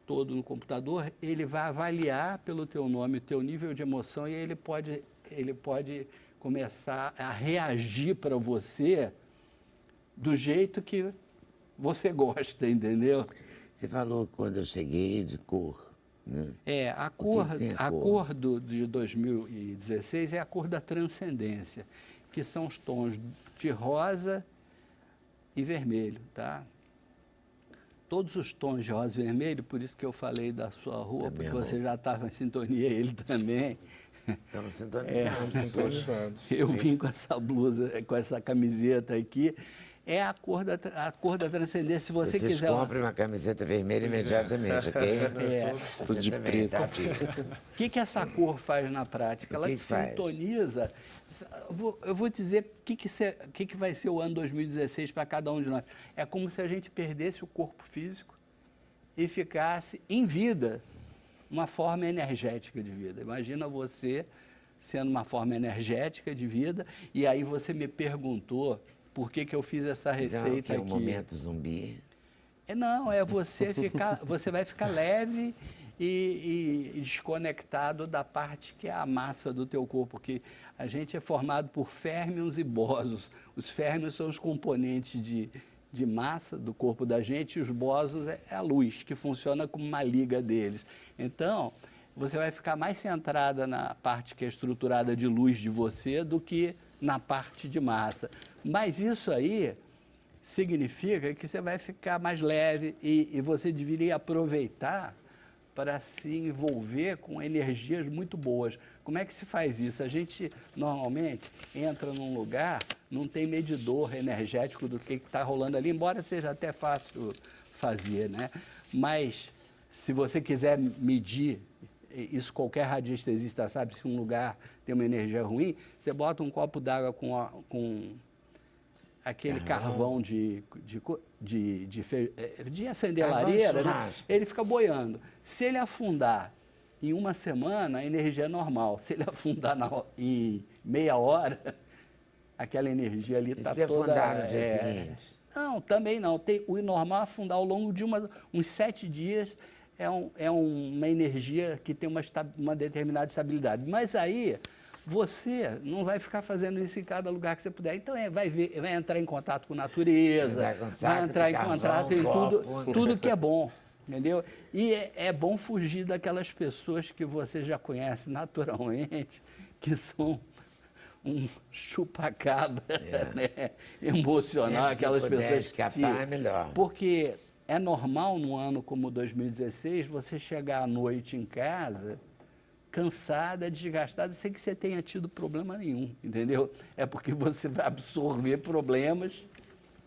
todo no computador, ele vai avaliar pelo teu nome o teu nível de emoção e ele pode começar a reagir para você do jeito que você gosta, entendeu? Você falou quando eu cheguei de cor, né? A cor de 2016 é a cor da transcendência, que são os tons de rosa e vermelho, tá? Todos os tons de rosa e vermelho, por isso que eu falei da sua roupa, porque você já estava em sintonia, ele também. Estamos sintonizados. Sintonizados. Eu vim com essa blusa, com essa camiseta aqui. É a cor da transcendência. Se você Vocês quiser. comprem uma camiseta vermelha imediatamente, ok? Tudo de preto. Tá, Pico? O que essa cor faz na prática? Ela que te faz? sintoniza. Eu vou dizer o que vai ser o ano 2016 para cada um de nós. É como se a gente perdesse o corpo físico e ficasse em vida, uma forma energética de vida. Imagina você sendo uma forma energética de vida, e aí você me perguntou por que eu fiz essa receita É um aqui. momento zumbi. Não, é você ficar, você vai ficar leve e desconectado da parte que é a massa do teu corpo, porque a gente é formado por férmions e bósons. Os férmions são os componentes de massa do corpo da gente, e os bósons é a luz, que funciona como uma liga deles. Então, você vai ficar mais centrada na parte que é estruturada de luz de você do que na parte de massa. Mas isso aí significa que você vai ficar mais leve e você deveria aproveitar para se envolver com energias muito boas. Como é que se faz isso? A gente, normalmente, entra num lugar, não tem medidor energético do que está rolando ali, embora seja até fácil fazer, né? Mas, se você quiser medir, isso qualquer radiestesista sabe, se um lugar tem uma energia ruim, você bota um copo d'água com aquele carvão de acender Carvão de lareira, né? churrasco. Ele fica boiando. Se ele afundar em uma semana, a energia é normal. Se ele afundar em meia hora, aquela energia ali está E se toda... afundar no dia seguinte? Não, também não. O normal é afundar ao longo de uns 7 dias, é uma energia que tem uma determinada estabilidade. Mas aí, você não vai ficar fazendo isso em cada lugar que você puder. Então, vai entrar em contato com a natureza, vai entrar em contato em tudo que é bom, entendeu? E é bom fugir daquelas pessoas que você já conhece naturalmente, que são um chupacabra, né? Emocional, aquelas pessoas escapar é melhor. Porque é normal num ano como 2016 você chegar à noite em casa cansada, desgastada, sem que você tenha tido problema nenhum, entendeu? É porque você vai absorver problemas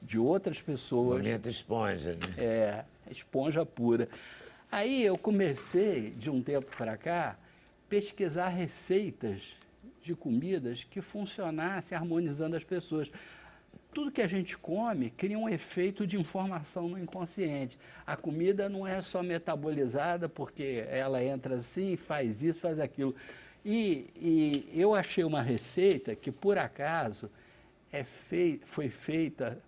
de outras pessoas. Momento esponja, né? Esponja pura. Aí eu comecei, de um tempo para cá, pesquisar receitas de comidas que funcionassem harmonizando as pessoas. tudo que a gente come cria um efeito de informação no inconsciente. A comida não é só metabolizada porque ela entra assim, faz isso, faz aquilo. E eu achei uma receita que, por acaso, foi feita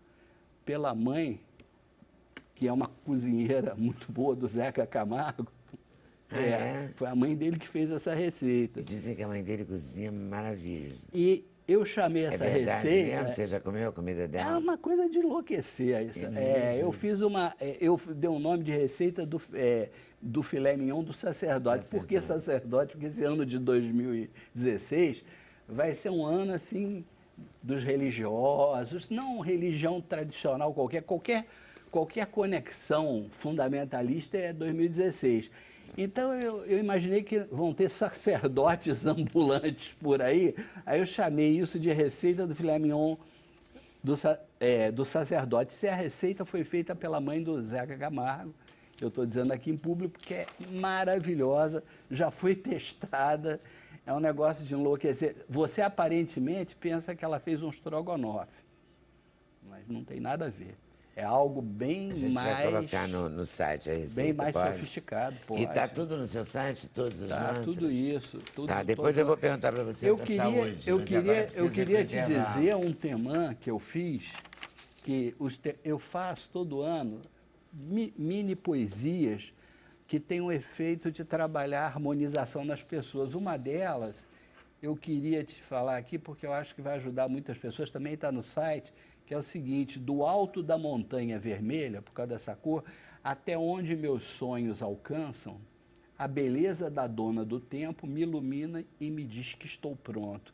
pela mãe, que é uma cozinheira muito boa, do Zeca Camargo. Foi a mãe dele que fez essa receita. Dizem que a mãe dele cozinha maravilha. E eu chamei essa É verdade receita. mesmo? Você já comeu a comida É dela? uma coisa de enlouquecer isso. Eu fiz eu dei um nome de receita do filé mignon do sacerdote. Por que sacerdote? Porque esse ano de 2016 vai ser um ano assim dos religiosos, não religião tradicional qualquer conexão fundamentalista é 2016. Então eu imaginei que vão ter sacerdotes ambulantes por aí eu chamei isso de receita do filé mignon do sacerdote. Se a receita foi feita pela mãe do Zeca Camargo, eu estou dizendo aqui em público porque é maravilhosa, já foi testada, é um negócio de enlouquecer. Você aparentemente pensa que ela fez um estrogonofe, mas não tem nada a ver. É algo bem A gente mais... vai colocar no site a receita, bem mais pode? sofisticado, pode. E está tudo no seu site, todos os Tá, mantras? tudo isso. Tá, depois eu vou perguntar para você da saúde. Eu mas agora queria precisa te intervalo. dizer um temã que eu fiz, que eu faço todo ano, mini poesias que têm o efeito de trabalhar a harmonização nas pessoas. Uma delas, eu queria te falar aqui, porque eu acho que vai ajudar muitas pessoas, também está no site, que é o seguinte: do alto da montanha vermelha, por causa dessa cor, até onde meus sonhos alcançam, a beleza da dona do tempo me ilumina e me diz que estou pronto.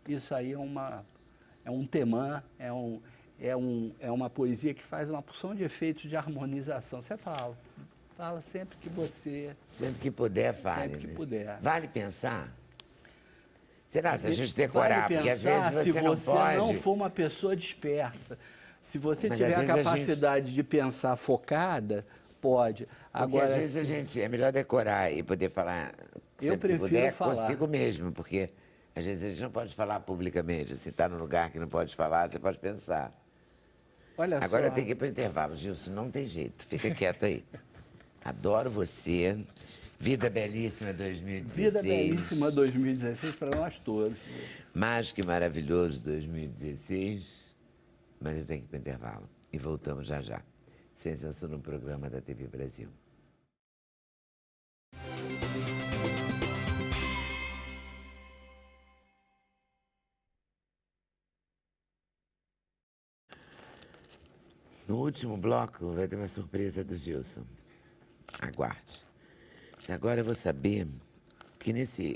Isso aí é um temã, é uma poesia que faz uma porção de efeitos de harmonização. Você fala sempre que você... Sempre que puder, fale. Sempre que né? puder. Vale pensar? Será se a gente Vale decorar? Porque às pensar vezes se você não você pode. não for uma pessoa dispersa. Se você Mas, tiver às a vezes, capacidade de pensar focada, pode. Porque Agora, às vezes é melhor decorar e poder falar Eu sempre que prefiro puder falar. consigo mesmo, porque às vezes a gente não pode falar publicamente. Se está num lugar que não pode falar, você pode pensar. olha Agora só. eu tenho que ir para o intervalo, Gilson, não tem jeito, fica quieto aí. Adoro você. Vida Belíssima 2016. Vida Belíssima 2016 para nós todos. Mais que maravilhoso 2016. Mas eu tenho que ir para o intervalo. E voltamos já já. Sem censura no programa da TV Brasil. No último bloco vai ter uma surpresa do Gilson. Aguarde. Agora eu vou saber que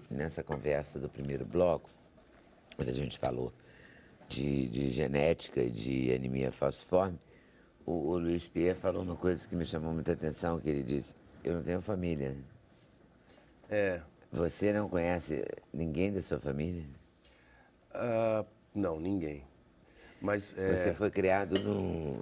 nessa conversa do primeiro bloco, quando a gente falou de genética e de anemia falciforme, o Luiz Pierre falou uma coisa que me chamou muita atenção, que ele disse: eu não tenho família. Você não conhece ninguém da sua família? Não, ninguém. Mas Você foi criado num...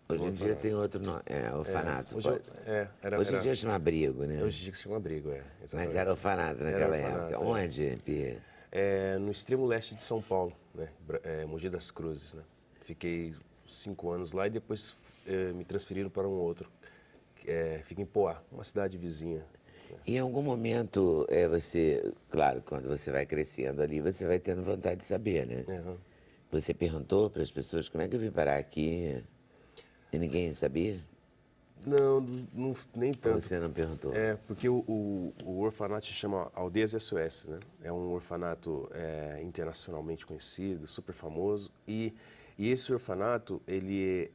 Hoje em dia tem outro nome, orfanato. Hoje em dia chama abrigo, né? Hoje em dia que se chama abrigo, exatamente. Mas era orfanato naquela orfanato, época. Onde, Pierre? No extremo leste de São Paulo, né? Mogi das Cruzes, né? Fiquei 5 anos lá e depois me transferiram para um outro. Fica em Poá, uma cidade vizinha. Em algum momento, você, claro, quando você vai crescendo ali, você vai tendo vontade de saber, né? Uhum. Você perguntou para as pessoas como é que eu vim parar aqui e ninguém sabia? Não, nem Ou tanto. você não perguntou? Porque o orfanato se chama Aldeias SOS, né? É um orfanato internacionalmente conhecido, super famoso. E esse orfanato, ele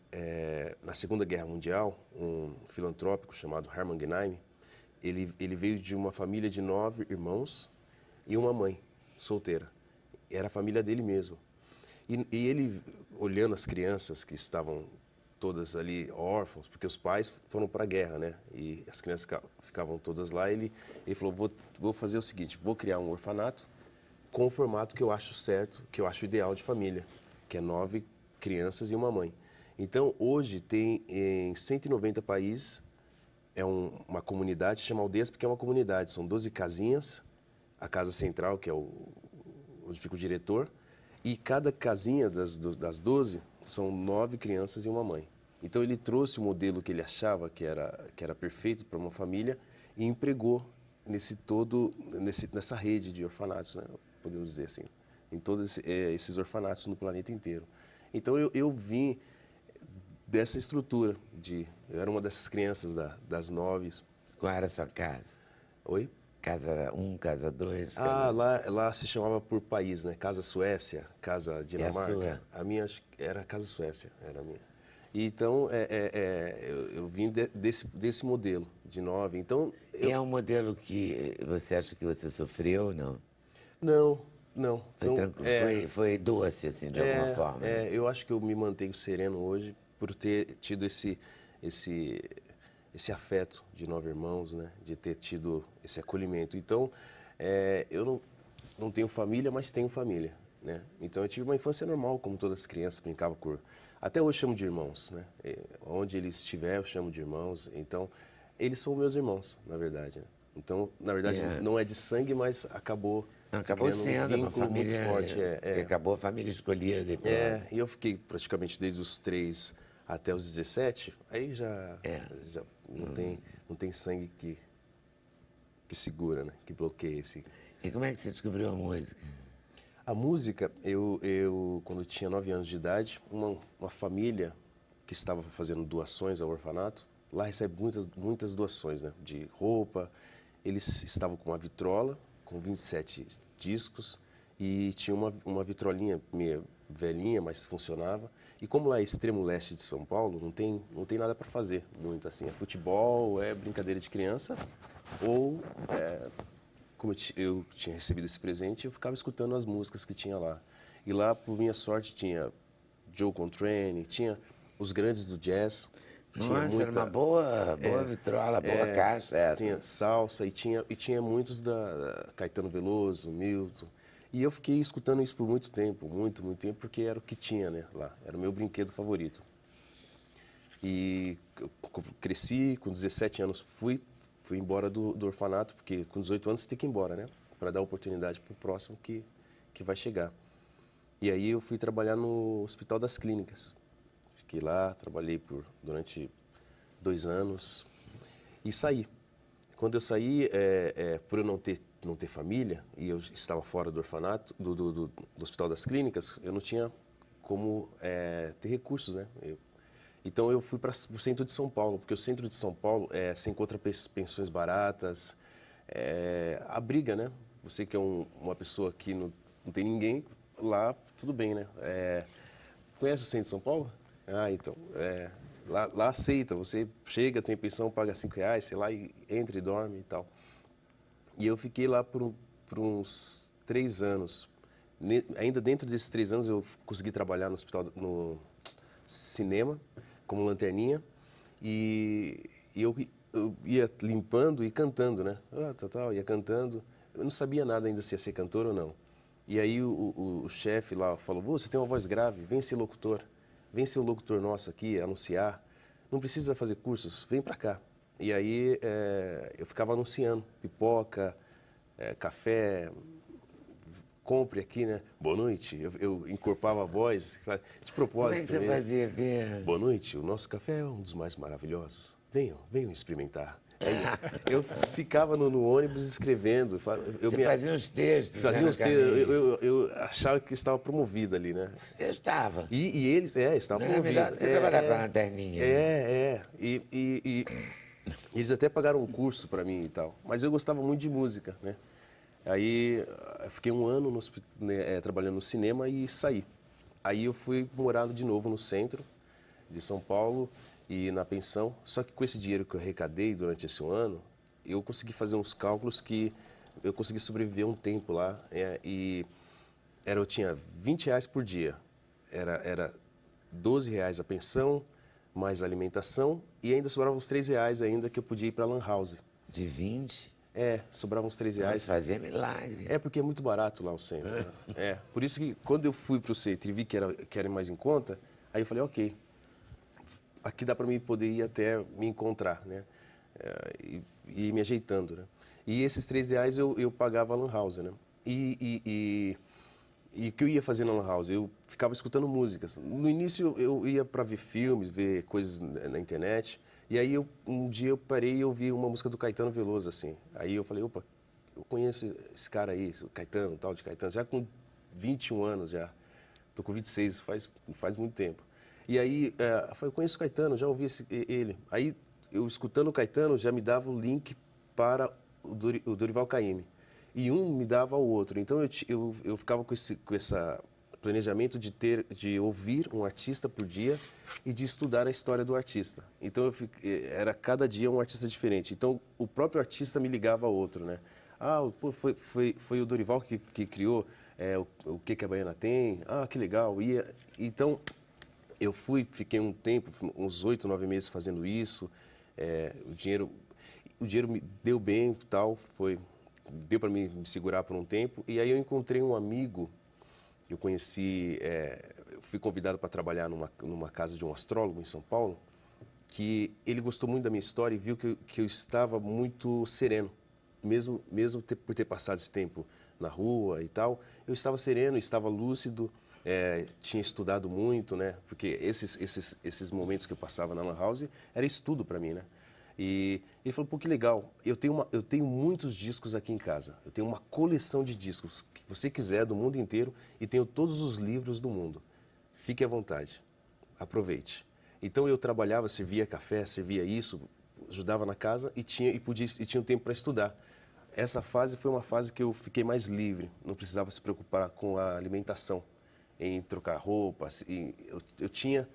na Segunda Guerra Mundial, um filantrópico chamado Hermann Gneim, ele veio de uma família de 9 irmãos e uma mãe solteira. Era a família dele mesmo. E ele, olhando as crianças que estavam todas ali órfãos, porque os pais foram para a guerra, né? E as crianças ficavam todas lá. Ele falou: vou fazer o seguinte, vou criar um orfanato com o formato que eu acho certo, que eu acho ideal de família, que é 9 crianças e uma mãe. Então, hoje tem em 190 países, uma comunidade, se chama Aldeias porque é uma comunidade, são 12 casinhas, a casa central, que é onde fica o diretor, E cada casinha das 12 são 9 crianças e uma mãe. Então ele trouxe o modelo que ele achava que era perfeito para uma família e empregou nessa rede de orfanatos, né? Podemos dizer assim, em todos esses orfanatos no planeta inteiro. Então eu vim dessa estrutura eu era uma dessas crianças das 9. Qual era a sua casa? Oi? Casa 1, casa 2? Lá se chamava por país, né? Casa Suécia, Casa Dinamarca. sua? A minha acho que era Casa Suécia, era a minha. E então eu vim desse modelo de 9. Então E é um modelo que você acha que você sofreu ou não? não. Foi, Então, foi doce, assim, de alguma forma? Né? Eu acho que eu me mantenho sereno hoje por ter tido esse afeto de 9 irmãos, né? De ter tido esse acolhimento. Então, eu não tenho família, mas tenho família, né? Então, eu tive uma infância normal, como todas as crianças brincavam com... Até hoje eu chamo de irmãos, né? Onde eles estiverem, eu chamo de irmãos. Então, eles são meus irmãos, na verdade, né? Então, na verdade, não é de sangue, mas acabou Sendo uma família muito forte. que acabou a família escolhida depois. E eu fiquei praticamente desde os 3 até os 17, aí já não tem sangue que segura, né? Que bloqueia esse... E como é que você descobriu a música? A música, eu quando tinha 9 anos de idade, uma família que estava fazendo doações ao orfanato, lá recebe muitas doações, né? De roupa. Eles estavam com uma vitrola, com 27 discos, e tinha uma vitrolinha meio velhinha, mas funcionava. E como lá é extremo leste de São Paulo, não tem nada para fazer muito assim. É futebol, é brincadeira de criança, ou como eu tinha recebido esse presente, eu ficava escutando as músicas que tinha lá. E lá, por minha sorte, tinha Joe Contrane, tinha os grandes do jazz. Nossa, era uma boa vitrola, boa caixa essa. Tinha salsa e tinha muitos da Caetano Veloso, Milton. E eu fiquei escutando isso por muito tempo, muito tempo, porque era o que tinha, né, lá. Era o meu brinquedo favorito. E eu cresci, com 17 anos fui embora do orfanato, porque com 18 anos você tem que ir embora, né? Para dar oportunidade para o próximo que vai chegar. E aí eu fui trabalhar no Hospital das Clínicas. Fiquei lá, trabalhei durante 2 anos e saí. Quando eu saí, por eu não ter família e eu estava fora do orfanato, do Hospital das Clínicas, eu não tinha como ter recursos, né? Então eu fui para o centro de São Paulo, porque o centro de São Paulo você encontra pensões baratas, abriga, né? Você que é uma pessoa que não tem ninguém, lá tudo bem, né? Conhece o centro de São Paulo? Então, lá aceita, você chega, tem pensão, paga R$5, sei lá, e entra e dorme e tal. E eu fiquei lá por uns 3 anos. Ainda dentro desses 3 anos eu consegui trabalhar no cinema, como lanterninha, e eu ia limpando e cantando, né? Ia cantando. Eu não sabia nada ainda se ia ser cantor ou não. E aí o chefe lá falou, você tem uma voz grave, vem ser locutor. Vem ser o locutor nosso aqui, anunciar. Não precisa fazer cursos, vem pra cá. E aí eu ficava anunciando pipoca, café, compre aqui, né? Boa noite. Eu encorpava a voz, de propósito. Como é que você fazia ver? Boa noite, o nosso café é um dos mais maravilhosos. Venham experimentar. Aí, eu ficava no ônibus escrevendo. Você fazia uns textos. Fazia uns textos. Eu achava que estava promovido ali, né? Eu estava. E eles, estavam promovidos. Melhor você trabalhar com a lanterninha. E eles até pagaram um curso para mim e tal. Mas eu gostava muito de música, né? Aí eu fiquei 1 ano trabalhando no cinema e saí. Aí eu fui morar de novo no centro de São Paulo e na pensão. Só que com esse dinheiro que eu arrecadei durante esse 1 ano, eu consegui fazer uns cálculos que eu consegui sobreviver um tempo lá. Eu tinha R$20 por dia. Era R$12 a pensão, mais a alimentação, e ainda sobravam uns R$3 ainda que eu podia ir para a Lan House. De 20? Sobravam uns R$3. Mas fazia milagre. Porque é muito barato lá o centro. Né? Por isso que quando eu fui para o centro e vi que era mais em conta, aí eu falei, ok, aqui dá para mim poder ir até me encontrar, né? E ir me ajeitando, né? E esses R$3 eu pagava a Lan House, né? E E o que eu ia fazer na Lan House? Eu ficava escutando músicas. No início eu ia para ver filmes, ver coisas na internet. E aí um dia eu parei e ouvi uma música do Caetano Veloso, assim. Aí eu falei, opa, eu conheço esse cara aí, o Caetano, tal de Caetano, já com 21 anos já. Tô com 26, faz muito tempo. E aí eu falei, eu conheço o Caetano, já ouvi ele. Aí eu escutando o Caetano já me dava o link para o Dorival Caymmi. E um me dava o outro. Então eu ficava com esse planejamento de ouvir um artista por dia e de estudar a história do artista. Então era cada dia um artista diferente. Então o próprio artista me ligava a outro, né? Pô, foi o Dorival que criou o que a Baiana tem. Ah, que legal. Então eu fiquei um tempo, uns 8, 9 meses fazendo isso. O dinheiro me deu bem, tal, deu para me segurar por um tempo. E aí eu encontrei um amigo, eu conheci, eu fui convidado para trabalhar numa casa de um astrólogo em São Paulo, que ele gostou muito da minha história e viu que eu estava muito sereno, mesmo por ter passado esse tempo na rua e tal. Eu estava sereno, estava lúcido, tinha estudado muito, né? Porque esses momentos que eu passava na Lan House era estudo para mim, né? E ele falou, pô, que legal, eu tenho muitos discos aqui em casa, eu tenho uma coleção de discos que você quiser do mundo inteiro e tenho todos os livros do mundo. Fique à vontade, aproveite. Então eu trabalhava, servia café, servia isso, ajudava na casa e tinha um tempo para estudar. Essa fase foi uma fase que eu fiquei mais livre, não precisava se preocupar com a alimentação, em trocar roupas. Eu tinha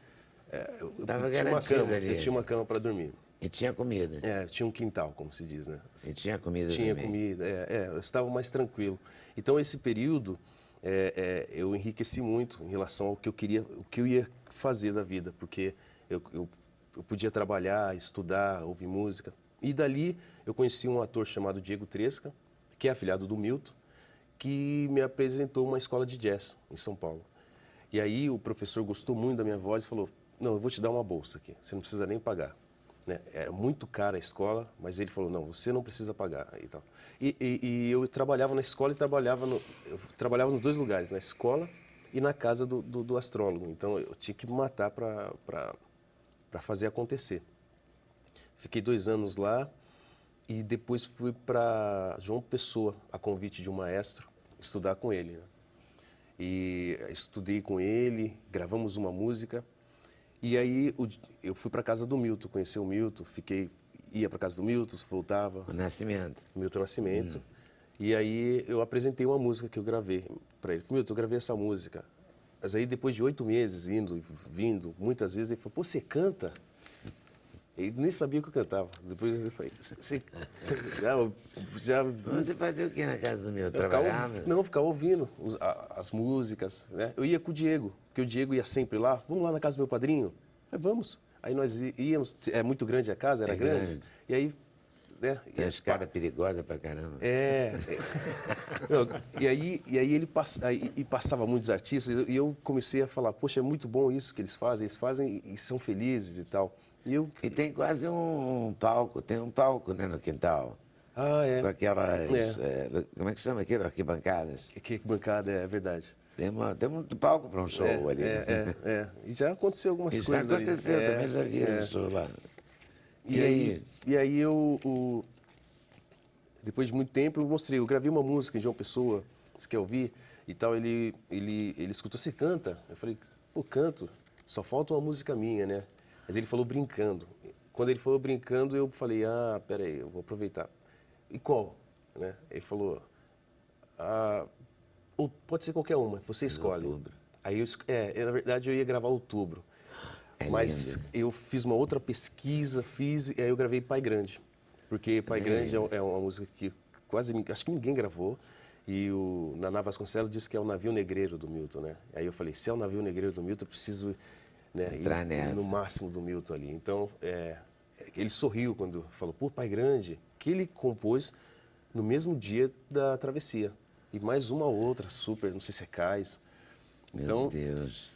uma cama para dormir. E tinha comida. Tinha um quintal, como se diz, né? E tinha comida Tinha também. comida, eu estava mais tranquilo. Então, esse período, eu enriqueci muito em relação ao que eu ia fazer da vida, porque eu podia trabalhar, estudar, ouvir música. E dali, eu conheci um ator chamado Diego Tresca, que é afilhado do Milton, que me apresentou uma escola de jazz em São Paulo. E aí, o professor gostou muito da minha voz e falou, não, eu vou te dar uma bolsa aqui, você não precisa nem pagar. Né? Era muito cara a escola, mas ele falou, não, você não precisa pagar. E tal. E eu trabalhava na escola eu trabalhava nos dois lugares, na escola e na casa do astrólogo. Então, eu tinha que me matar para fazer acontecer. Fiquei 2 anos lá e depois fui para João Pessoa, a convite de um maestro, estudar com ele. Né? E estudei com ele, gravamos uma música. E aí eu fui para casa do Milton, conheci o Milton, ia para casa do Milton, voltava. O Nascimento. Milton Nascimento. E aí eu apresentei uma música que eu gravei para ele. Milton, eu gravei essa música. Mas aí depois de 8 meses indo e vindo, muitas vezes ele falou, pô, você canta? Ele nem sabia que eu cantava. Depois ele falou, você Você fazia o que na casa do meu? Trabalhava? Ficava ouvindo as músicas, né? Eu ia com o Diego, porque o Diego ia sempre lá. Vamos lá na casa do meu padrinho? Vamos. Aí nós íamos, é muito grande a casa, era grande. E aí, né? Tem a escada perigosa pra caramba. Não, e aí ele passava muitos artistas e eu comecei a falar, poxa, é muito bom isso que eles fazem e são felizes e tal. E tem quase um palco, tem um palco, né, no quintal. Com aquelas, como é que chama aquilo? Arquibancadas. Arquibancada, é verdade. Tem um palco para um show ali. E já aconteceu algumas Isso coisas já aconteceu, ali. também já vi um show lá. E aí depois de muito tempo eu gravei uma música em João Pessoa, disse que eu ouvi e tal, ele escutou, você canta? Eu falei, pô, canto, só falta uma música minha, né? Mas ele falou brincando. Quando ele falou brincando, eu falei, peraí, eu vou aproveitar. E qual? Né? Ele falou, ou pode ser qualquer uma, você escolhe. Outubro. Aí na verdade eu ia gravar Outubro. Mas lindo. eu fiz uma outra pesquisa, e aí eu gravei Pai Grande. Porque Pai Grande é uma música que acho que ninguém gravou. E o Naná Vasconcelos disse que é o navio negreiro do Milton, né? Aí eu falei, se é o navio negreiro do Milton, eu preciso ir no máximo do Milton ali. Então, ele sorriu quando falou, pô, Pai Grande, que ele compôs no mesmo dia da travessia. E mais uma outra, super, não sei se é Cais. Meu Deus.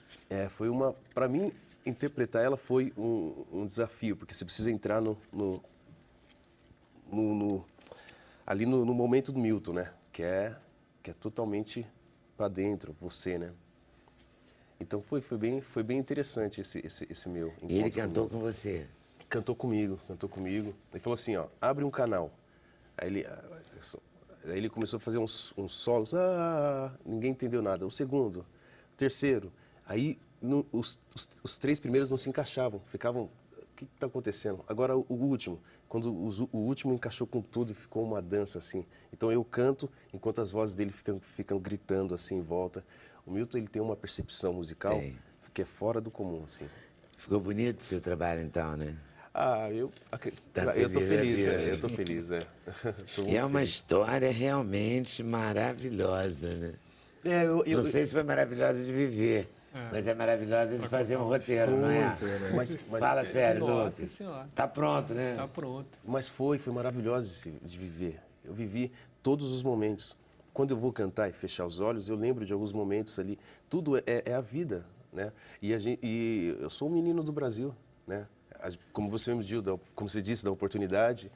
Para mim, interpretar ela foi um desafio, porque você precisa entrar ali no momento do Milton, né? Que é totalmente para dentro, você, né? Então foi bem interessante esse meu encontro. E ele cantou com você? Cantou comigo. Ele falou assim, ó, abre um canal. Aí ele começou a fazer uns solos, ninguém entendeu nada. O segundo, o terceiro, aí os 3 primeiros não se encaixavam, ficavam, o que está acontecendo? Agora o último, quando o último encaixou com tudo e ficou uma dança assim. Então eu canto enquanto as vozes dele ficam gritando assim em volta. O Milton, ele tem uma percepção musical que é fora do comum, assim. Ficou bonito o seu trabalho então, né? Eu tô feliz. Tô E muito é uma feliz. história realmente maravilhosa, né? Não sei se foi maravilhosa de viver, mas é maravilhosa de fazer um roteiro, não é? Mas Fala sério, Nossa Lucas. Senhora. Tá pronto, né? Tá pronto. Mas foi maravilhoso de viver. Eu vivi todos os momentos. Quando eu vou cantar e fechar os olhos, eu lembro de alguns momentos ali. Tudo é a vida, né? E eu sou um menino do Brasil, né? Como você como você disse, da oportunidade,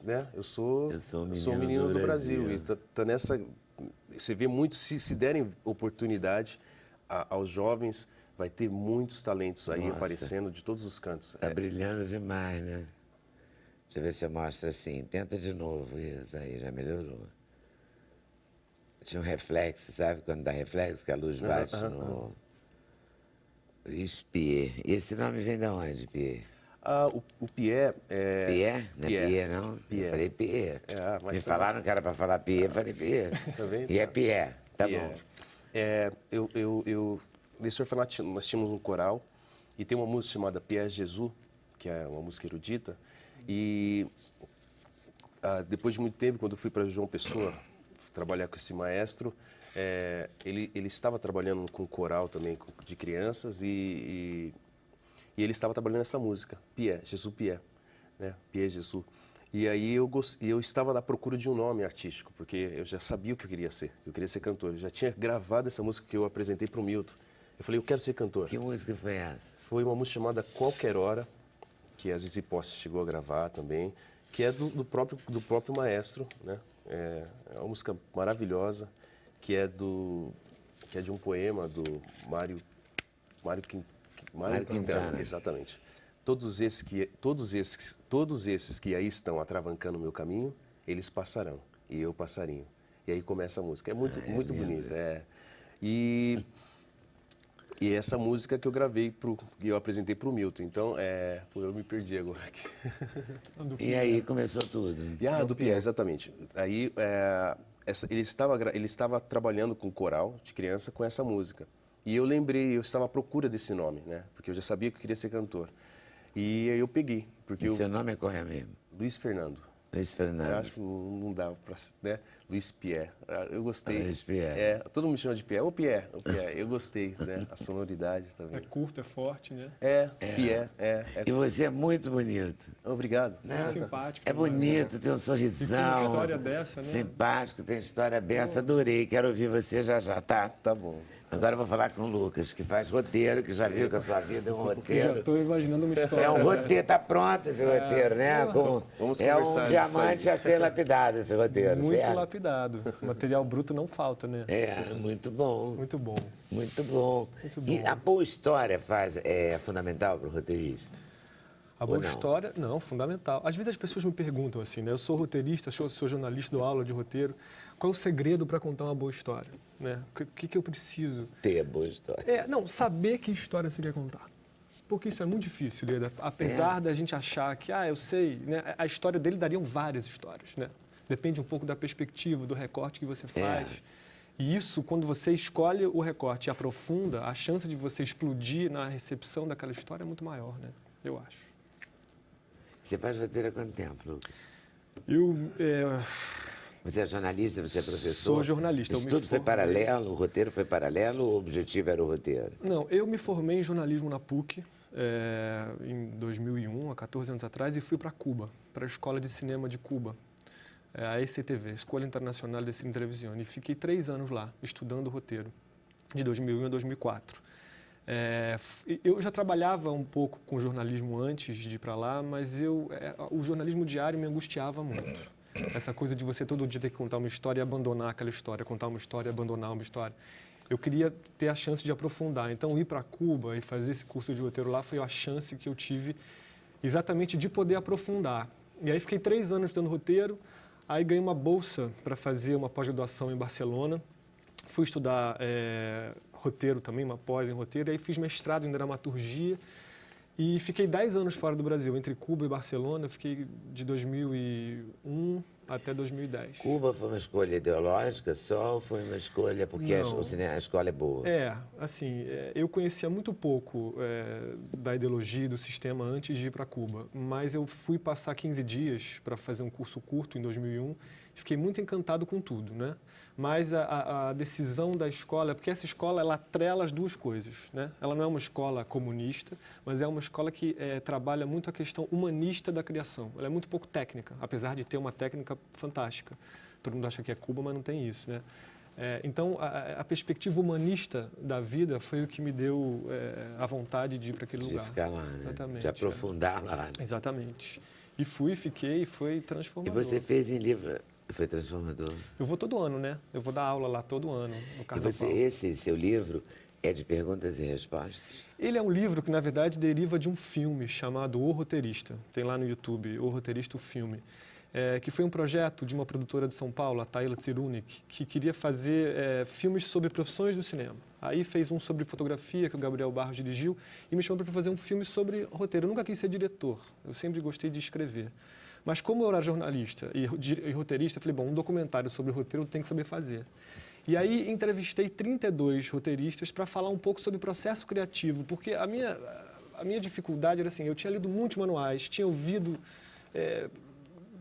né? Eu sou um menino do Brasil. E tá nessa, você vê muito, se derem oportunidade aos jovens, vai ter muitos talentos aí aparecendo de todos os cantos. Tá brilhando demais, né? Deixa eu ver se eu mostro assim. Tenta de novo. Isso aí, já melhorou. Tinha um reflexo, sabe? Quando dá reflexo, que a luz bate no... Luiz Pierre. Esse nome vem de onde, Pierre? O Pierre Pierre? Não é Pierre, não? Pierre. Eu falei Pierre. Mas Me tá falaram que era para falar Pierre, eu falei Pierre. Tá vendo? E é Pierre, tá Pierre. bom. Nesse orfanato nós tínhamos um coral e tem uma música chamada Pierre Jesus, que é uma música erudita. E depois de muito tempo, quando eu fui para João Pessoa trabalhar com esse maestro, ele estava trabalhando com coral também de crianças e ele estava trabalhando essa música, Pierre, Jesus Pierre, né? Pierre Jesus. E aí eu estava à procura de um nome artístico, porque eu já sabia o que eu queria ser. Eu queria ser cantor. Eu já tinha gravado essa música que eu apresentei para o Milton. Eu falei, eu quero ser cantor. Que música foi essa? Foi uma música chamada Qualquer Hora, que a Zizi Posse chegou a gravar também, que é do próprio maestro, né? É uma música maravilhosa, que é de um poema do Mário Quintana. Exatamente. Todos esses que aí estão atravancando o meu caminho, eles passarão e eu passarinho. E aí começa a música. É muito bonita. E essa música que eu gravei e eu apresentei para o Milton. Então, eu me perdi agora aqui. E aí começou tudo. Do Pierre, exatamente. Aí ele estava trabalhando com coral de criança com essa música. E eu lembrei, eu estava à procura desse nome, né? Porque eu já sabia que eu queria ser cantor. E aí eu peguei. Porque Seu nome é qual é mesmo? Luiz Fernando. Luiz Eu Fernando. acho que não dá para, né? Luiz Pierre. Eu gostei. Luiz Pierre. Todo mundo me chama de Pierre. Ô Pierre. Eu gostei, né? A sonoridade também. É curto, é forte, né? Pierre. E você é muito bonito. Obrigado. Muito simpático. É bonito, tem um E sorrisão. com uma história dessa, né? Simpático, tem história dessa. Adorei, quero ouvir você já, tá? Tá bom. Agora eu vou falar com o Lucas, que faz roteiro, que já viu que a sua vida é um Eu já roteiro. estou imaginando uma história. É um roteiro, tá pronto esse roteiro, né? Vamos É conversar um disso diamante aí. a ser lapidado esse roteiro, Muito certo? lapidado. Material bruto não falta, né? Muito bom, Muito bom. muito bom. Muito E bom. a boa história é fundamental para o roteirista? A boa Ou não? história, não, fundamental. Às vezes as pessoas me perguntam assim, né? Eu sou roteirista, sou jornalista, dou aula de roteiro. Qual é o segredo para contar uma boa história? Né? O que eu preciso? Ter boa história. Saber que história você quer contar. Porque isso é muito difícil, Leda. Apesar da gente achar que, eu sei, né? A história dele dariam várias histórias, né? Depende um pouco da perspectiva, do recorte que você faz. E isso, quando você escolhe o recorte e aprofunda, a chance de você explodir na recepção daquela história é muito maior, né? Eu acho. Você faz roteiro há quanto tempo, Lucas? Você é jornalista, você é professor? Sou jornalista. Isso tudo foi paralelo? O roteiro foi paralelo ou o objetivo era o roteiro? Não, eu me formei em jornalismo na PUC em 2001, há 14 anos atrás, e fui para Cuba, para a Escola de Cinema de Cuba, a ECTV, Escola Internacional de Cine e Televisão. E fiquei 3 anos lá, estudando roteiro, de 2001 a 2004. Eu já trabalhava um pouco com jornalismo antes de ir para lá, mas o jornalismo diário me angustiava muito. Essa coisa de você todo dia ter que contar uma história e abandonar aquela história, contar uma história e abandonar uma história. Eu queria ter a chance de aprofundar. Então, ir para Cuba e fazer esse curso de roteiro lá foi a chance que eu tive exatamente de poder aprofundar. E aí fiquei 3 anos estudando roteiro, aí ganhei uma bolsa para fazer uma pós-graduação em Barcelona. Fui estudar roteiro também, uma pós em roteiro, e aí fiz mestrado em dramaturgia e fiquei 10 anos fora do Brasil, entre Cuba e Barcelona. Eu fiquei de 2001 até 2010. Cuba foi uma escolha ideológica só ou foi uma escolha porque Não. a escola é boa? Assim, eu conhecia muito pouco da ideologia e do sistema antes de ir para Cuba, mas eu fui passar 15 dias para fazer um curso curto em 2001 e fiquei muito encantado com tudo, né? Mas a decisão da escola, porque essa escola, ela atrela as duas coisas, né? Ela não é uma escola comunista, mas é uma escola que trabalha muito a questão humanista da criação. Ela é muito pouco técnica, apesar de ter uma técnica fantástica. Todo mundo acha que é Cuba, mas não tem isso, né? Então, a perspectiva humanista da vida foi o que me deu a vontade de ir para aquele lugar. De ficar lá, né? Exatamente, De aprofundar lá. Né? Exatamente. E fiquei, e foi E transformador. você fez em livro... Foi transformador. Eu vou todo ano, né? Eu vou dar aula lá todo ano, no E Carnaval. esse seu livro é de perguntas e respostas? Ele é um livro que, na verdade, deriva de um filme chamado O Roteirista. Tem lá no YouTube, O Roteirista, o filme. Que foi um projeto de uma produtora de São Paulo, a Taila Tsirunik, que queria fazer filmes sobre profissões do cinema. Aí fez um sobre fotografia, que o Gabriel Barros dirigiu, e me chamou para fazer um filme sobre roteiro. Eu nunca quis ser diretor, eu sempre gostei de escrever. Mas como eu era jornalista e roteirista, eu falei, bom, um documentário sobre roteiro eu tenho que saber fazer. E aí entrevistei 32 roteiristas para falar um pouco sobre processo criativo, porque a minha dificuldade era assim, eu tinha lido muitos manuais, tinha ouvido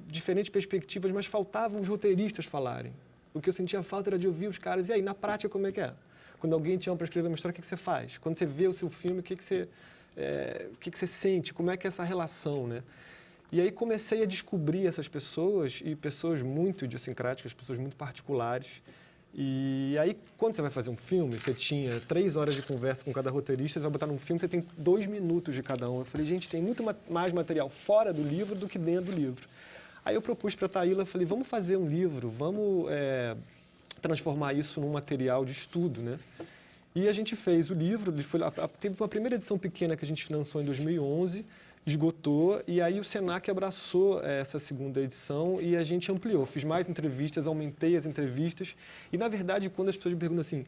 diferentes perspectivas, mas faltavam os roteiristas falarem. O que eu sentia falta era de ouvir os caras, e aí, na prática, como é que é? Quando alguém te chama para escrever uma história, o que você faz? Quando você vê o seu filme, o que você sente? Como é que é essa relação, né? E aí comecei a descobrir essas pessoas, e pessoas muito idiosincráticas, pessoas muito particulares. E aí, quando você vai fazer um filme, você tinha 3 horas de conversa com cada roteirista, você vai botar num filme, você tem 2 minutos de cada um. Eu falei, gente, tem muito mais material fora do livro do que dentro do livro. Aí eu propus para a Taila, falei, vamos fazer um livro, vamos transformar isso num material de estudo, né? E a gente fez o livro, teve uma primeira edição pequena que a gente lançou em 2011, esgotou, e aí o Senac abraçou essa segunda edição e a gente ampliou. Fiz mais entrevistas, aumentei as entrevistas. E, na verdade, quando as pessoas me perguntam assim,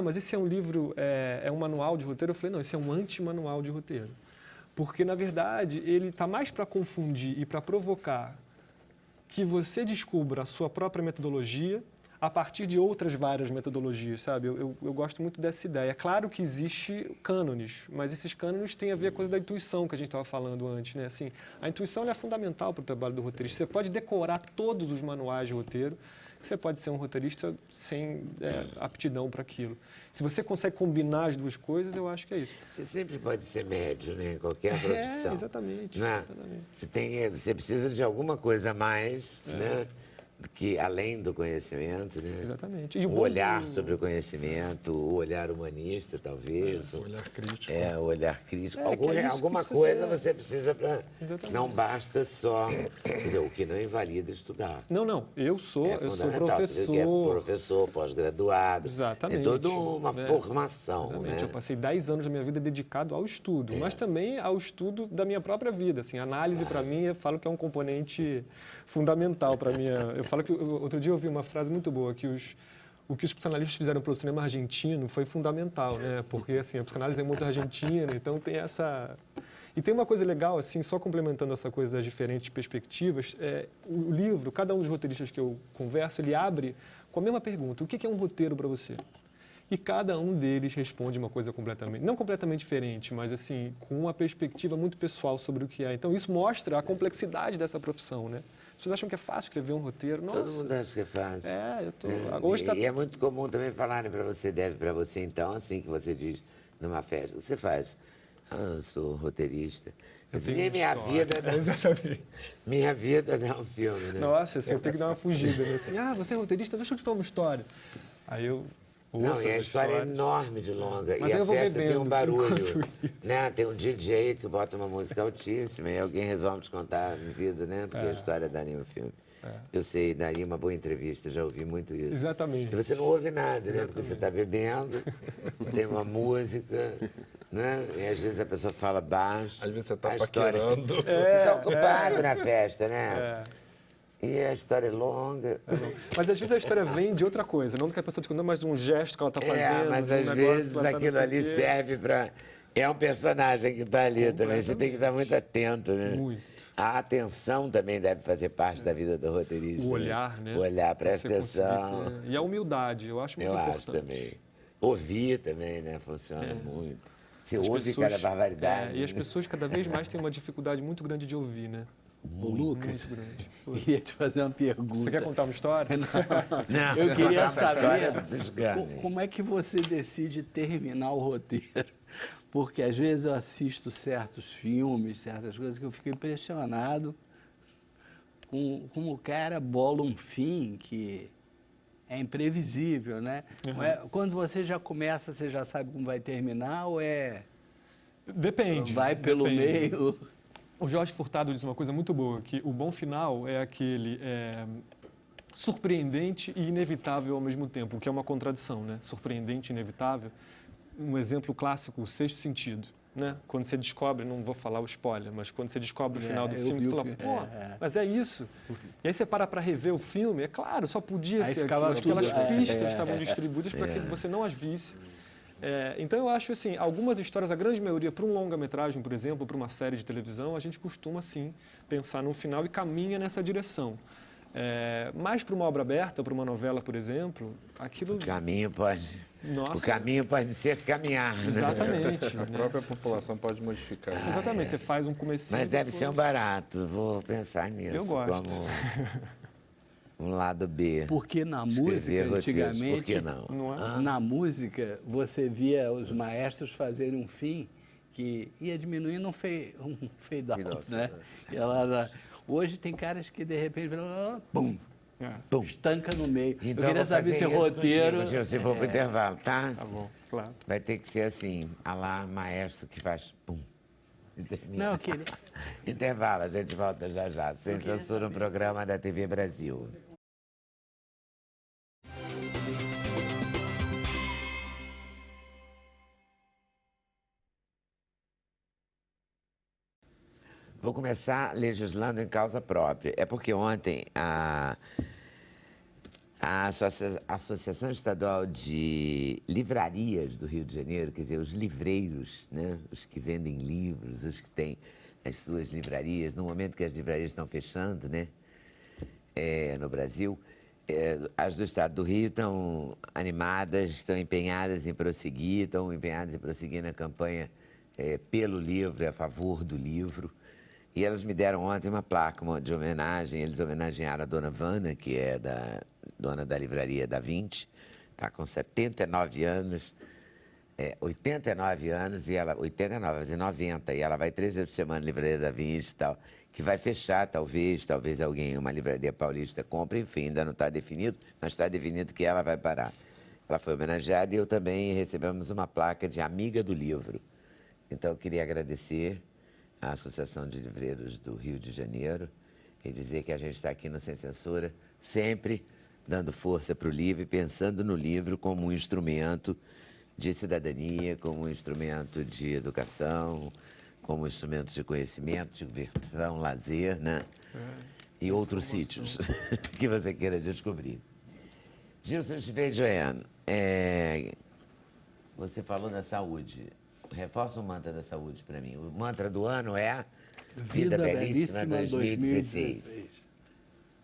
mas esse é um livro, é um manual de roteiro? Eu falei, não, esse é um anti-manual de roteiro. Porque, na verdade, ele está mais para confundir e para provocar que você descubra a sua própria metodologia a partir de outras várias metodologias, sabe? Eu gosto muito dessa ideia. É claro que existe cânones, mas esses cânones têm a ver com a coisa da intuição que a gente estava falando antes, né? Assim, a intuição é fundamental para o trabalho do roteirista. Você pode decorar todos os manuais de roteiro, você pode ser um roteirista sem aptidão para aquilo. Se você consegue combinar as duas coisas, eu acho que é isso. Você sempre pode ser médio, né? Em qualquer profissão. Exatamente. Não é? Exatamente. Você precisa de alguma coisa a mais, né? Que além do conhecimento, né? Exatamente. E o olhar sobre o conhecimento, o olhar humanista, talvez. O olhar crítico. O olhar crítico. É Alguma coisa você precisa para... Não basta só... Quer dizer, o que não invalida estudar. Não. Eu sou fundamental. Você é professor, pós-graduado. Exatamente. É toda uma formação, Exatamente. né? Eu passei 10 anos da minha vida dedicado ao estudo, mas também ao estudo da minha própria vida. Assim, a análise, para mim, eu falo que é um componente fundamental para mim. Eu falo que outro dia eu ouvi uma frase muito boa, que o que os psicanalistas fizeram para o cinema argentino foi fundamental, né? Porque assim, a psicanálise é muito argentina, então tem essa... E tem uma coisa legal, assim, só complementando essa coisa das diferentes perspectivas, o livro, cada um dos roteiristas que eu converso, ele abre com a mesma pergunta, o que é um roteiro para você? E cada um deles responde uma coisa não completamente diferente, mas assim, com uma perspectiva muito pessoal sobre o que é. Então isso mostra a complexidade dessa profissão, né? As pessoas acham que é fácil escrever um roteiro. Nossa. Todo mundo acha que é fácil. Eu tô... Hoje E é muito comum também falarem para você, então, assim que você diz numa festa, você faz, eu sou roteirista. Minha vida dá um filme, né? Nossa, assim, eu tenho que dar uma fugida, né? Assim, você é roteirista, deixa eu te contar uma história. Aí eu Não, ouço e a as história é histórias. enorme de longa. Mas e aí a eu vou festa tem um bebendo barulho. enquanto isso. Né? Tem um DJ que bota uma música altíssima e alguém resolve te contar a vida, né? Porque a história daria um filme. Eu sei, daria uma boa entrevista, já ouvi muito isso. Exatamente. E você não ouve nada, né? Porque você está bebendo, tem uma música, né? E às vezes a pessoa fala baixo. Às vezes você está a história- paquerando. Você está ocupado na festa, né? E a história é longa. Mas às vezes a história vem de outra coisa, não do que a pessoa está contando, mas de um gesto que ela está fazendo. Mas de um às negócio vezes que ela tá aquilo não sei ali o quê. serve para... É um personagem que está ali também, você tem que estar muito atento, né? Muito. A atenção também deve fazer parte da vida do roteirista. O olhar, né? O olhar, presta Você conseguir atenção. ter- E a humildade, eu acho muito Eu importante. acho também. Ouvir também, né? Funciona muito. Você As ouve pessoas- cada barbaridade. E as pessoas cada vez mais têm uma dificuldade muito grande de ouvir, né? Ô, Lucas, Muito grande. queria te fazer uma pergunta. Você quer contar uma história? Não, Eu você queria contar uma história saber dos Gunner. como é que você decide terminar o roteiro. Porque às vezes eu assisto certos filmes, certas coisas que eu fico impressionado com como o cara bola um fim que é imprevisível, né? Quando você já começa, você já sabe como vai terminar ou Depende. vai pelo depende. meio? O Jorge Furtado diz uma coisa muito boa, que o bom final é aquele surpreendente e inevitável ao mesmo tempo, o que é uma contradição, né? Surpreendente e inevitável. Um exemplo clássico, O Sexto Sentido, né? Quando você descobre, não vou falar o spoiler, mas quando você descobre o final do eu filme, vi você o fala, filme, pô, mas é isso. E aí você para rever o filme, é claro, só podia Aí ser ficava aquilo, aquelas tudo- pistas estavam distribuídas para que você não as visse. Então eu acho assim, algumas histórias, a grande maioria, para um longa-metragem, por exemplo, para uma série de televisão, a gente costuma sim pensar no final e caminha nessa direção. Mas para uma obra aberta, para uma novela, por exemplo, aquilo... O caminho pode... Nossa. O caminho pode ser caminhar, né? Exatamente. A né? própria população pode modificar isso. Exatamente, você faz um comecinho... Mas deve depois- ser um barato, vou pensar nisso. Eu gosto. Como um lado B. Porque na Escrever música, roteiros, antigamente, por que não? Não é? na música, você via os maestros fazerem um fim que ia diminuindo um fade out, né? E hoje tem caras que, de repente, viram, pum, Pum. estanca no meio. Então, eu queria vou saber fazer se isso roteiro... contigo, Gil, se for pro intervalo, tá? Tá bom, claro. Vai ter que ser assim, a lá maestro que faz pum. E termina. Não, eu queria... Intervalo, a gente volta já já. Sem censura, um programa da TV Brasil. Vou começar legislando em causa própria. É porque ontem a Associação Estadual de Livrarias do Rio de Janeiro, quer dizer, os livreiros, né? Os que vendem livros, os que têm as suas livrarias, no momento que as livrarias estão fechando, né? No Brasil, as do Estado do Rio estão animadas, estão empenhadas em prosseguir na campanha pelo livro, a favor do livro. E elas me deram ontem uma placa de homenagem, eles homenagearam a dona Vana, que é dona da livraria da 20, está com 79 anos, 89 anos, e ela, 89, vai fazer 90, e ela vai 3 vezes por semana na livraria da 20 e tal, que vai fechar, talvez alguém, uma livraria paulista compre, enfim, ainda não está definido, mas está definido que ela vai parar. Ela foi homenageada e eu também recebemos uma placa de amiga do livro. Então, eu queria agradecer à Associação de Livreiros do Rio de Janeiro e dizer que a gente está aqui no Sem Censura, sempre dando força para o livro e pensando no livro como um instrumento de cidadania, como um instrumento de educação, como um instrumento de conhecimento, de diversão, lazer, né? E outros sítios que você queira descobrir. Gilson Schweijoian, você falou da saúde. Reforça o mantra da saúde para mim. O mantra do ano é Vida Belíssima 2016.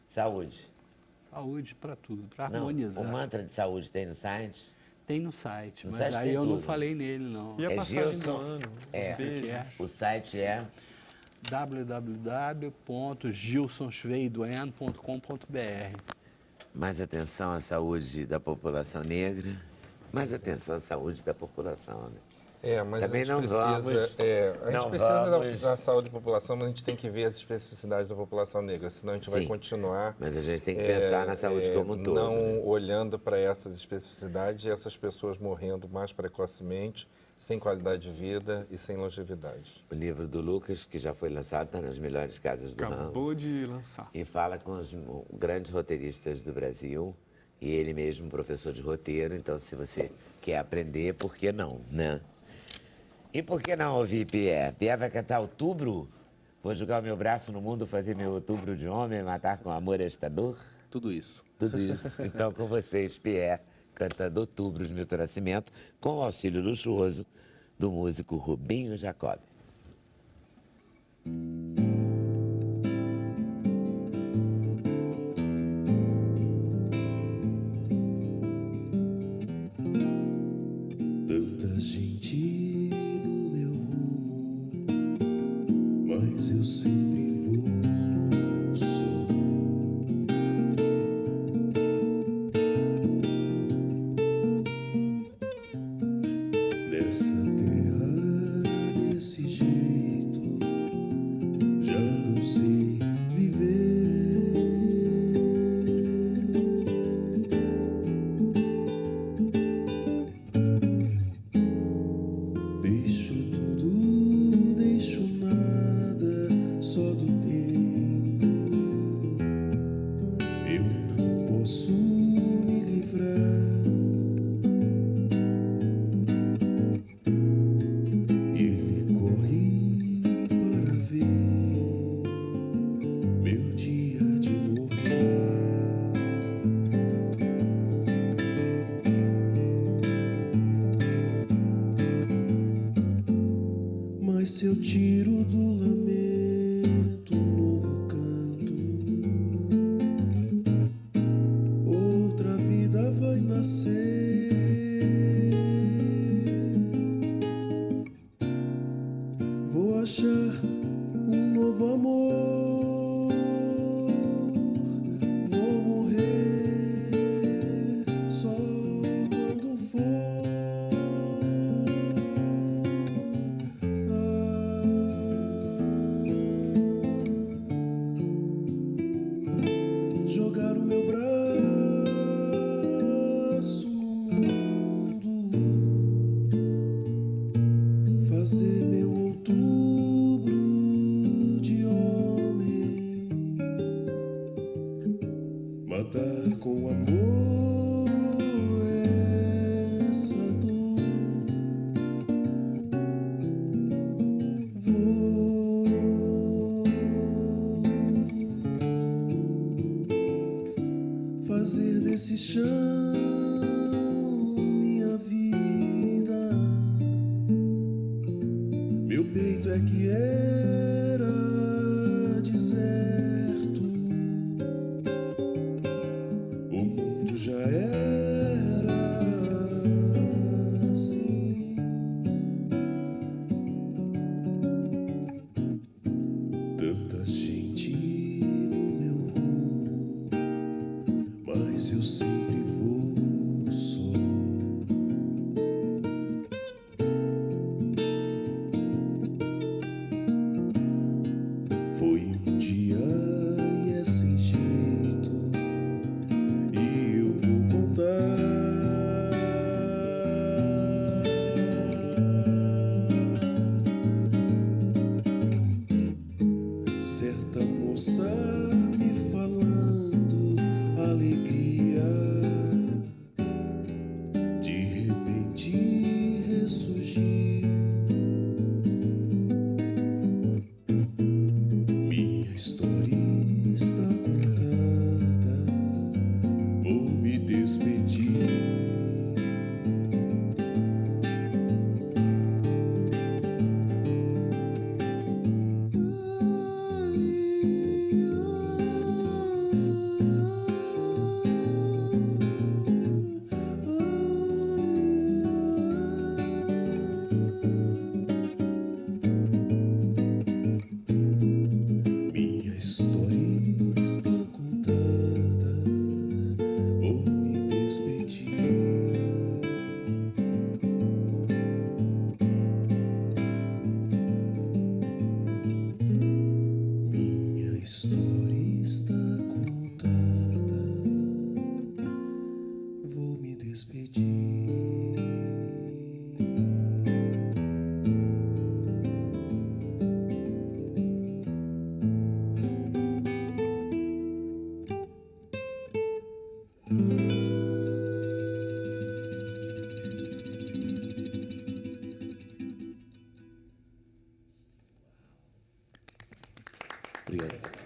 Saúde. Saúde para tudo, para Não, harmonizar. o mantra de saúde tem no site? Tem no site, No mas site aí tem eu não tudo. falei nele, não. E a É passagem do Gilson? ano, É. os beijos. O site é www.gilsonschweidoen.com.br. mais atenção à saúde da população negra, mais atenção à saúde da população, né? Mas Também a gente não precisa, vamos. a gente não precisa vamos. da saúde da população, mas a gente tem que ver as especificidades da população negra, senão a gente vai Sim, continuar mas a gente tem que pensar na saúde como um todo. não Né? olhando para essas especificidades e essas pessoas morrendo mais precocemente, sem qualidade de vida e sem longevidade. O livro do Lucas, que já foi lançado, está nas melhores casas do ramo. Acabou de lançar. E fala com os grandes roteiristas do Brasil. E ele mesmo, professor de roteiro. Então, se você quer aprender, por que não, né? E por que não ouvir Pierre? Pierre vai cantar Outubro? Vou jogar o meu braço no mundo, fazer meu outubro de homem, matar com amor esta dor? Tudo isso. Tudo isso. Então, com vocês, Pierre, cantando Outubro de Milton Nascimento, com o auxílio luxuoso do músico Rubinho Jacob. Tanta gente no meu rumo, mas eu sempre vou só. Nessa terra desse jeito, já não sei viver. Deixo tudo, deixo nada, só do tempo. Eu não posso me livrar. Ele corre para ver meu dia de morrer. Mas se eu tiro do lamento um novo canto, outra vida vai nascer. Vou achar um novo amor, vou morrer só quando for. Jogar o meu braço no mundo, fazer meu outubro de homem, matar com amor essa dor. Vou fazer desse chão minha vida. Meu peito é que era deserto, o mundo já era assim. Tanta gente no meu rumo, mas eu sempre vou só. Foi um dia e é sem jeito, e eu vou contar. Certa moça me falando alegria. Obrigado.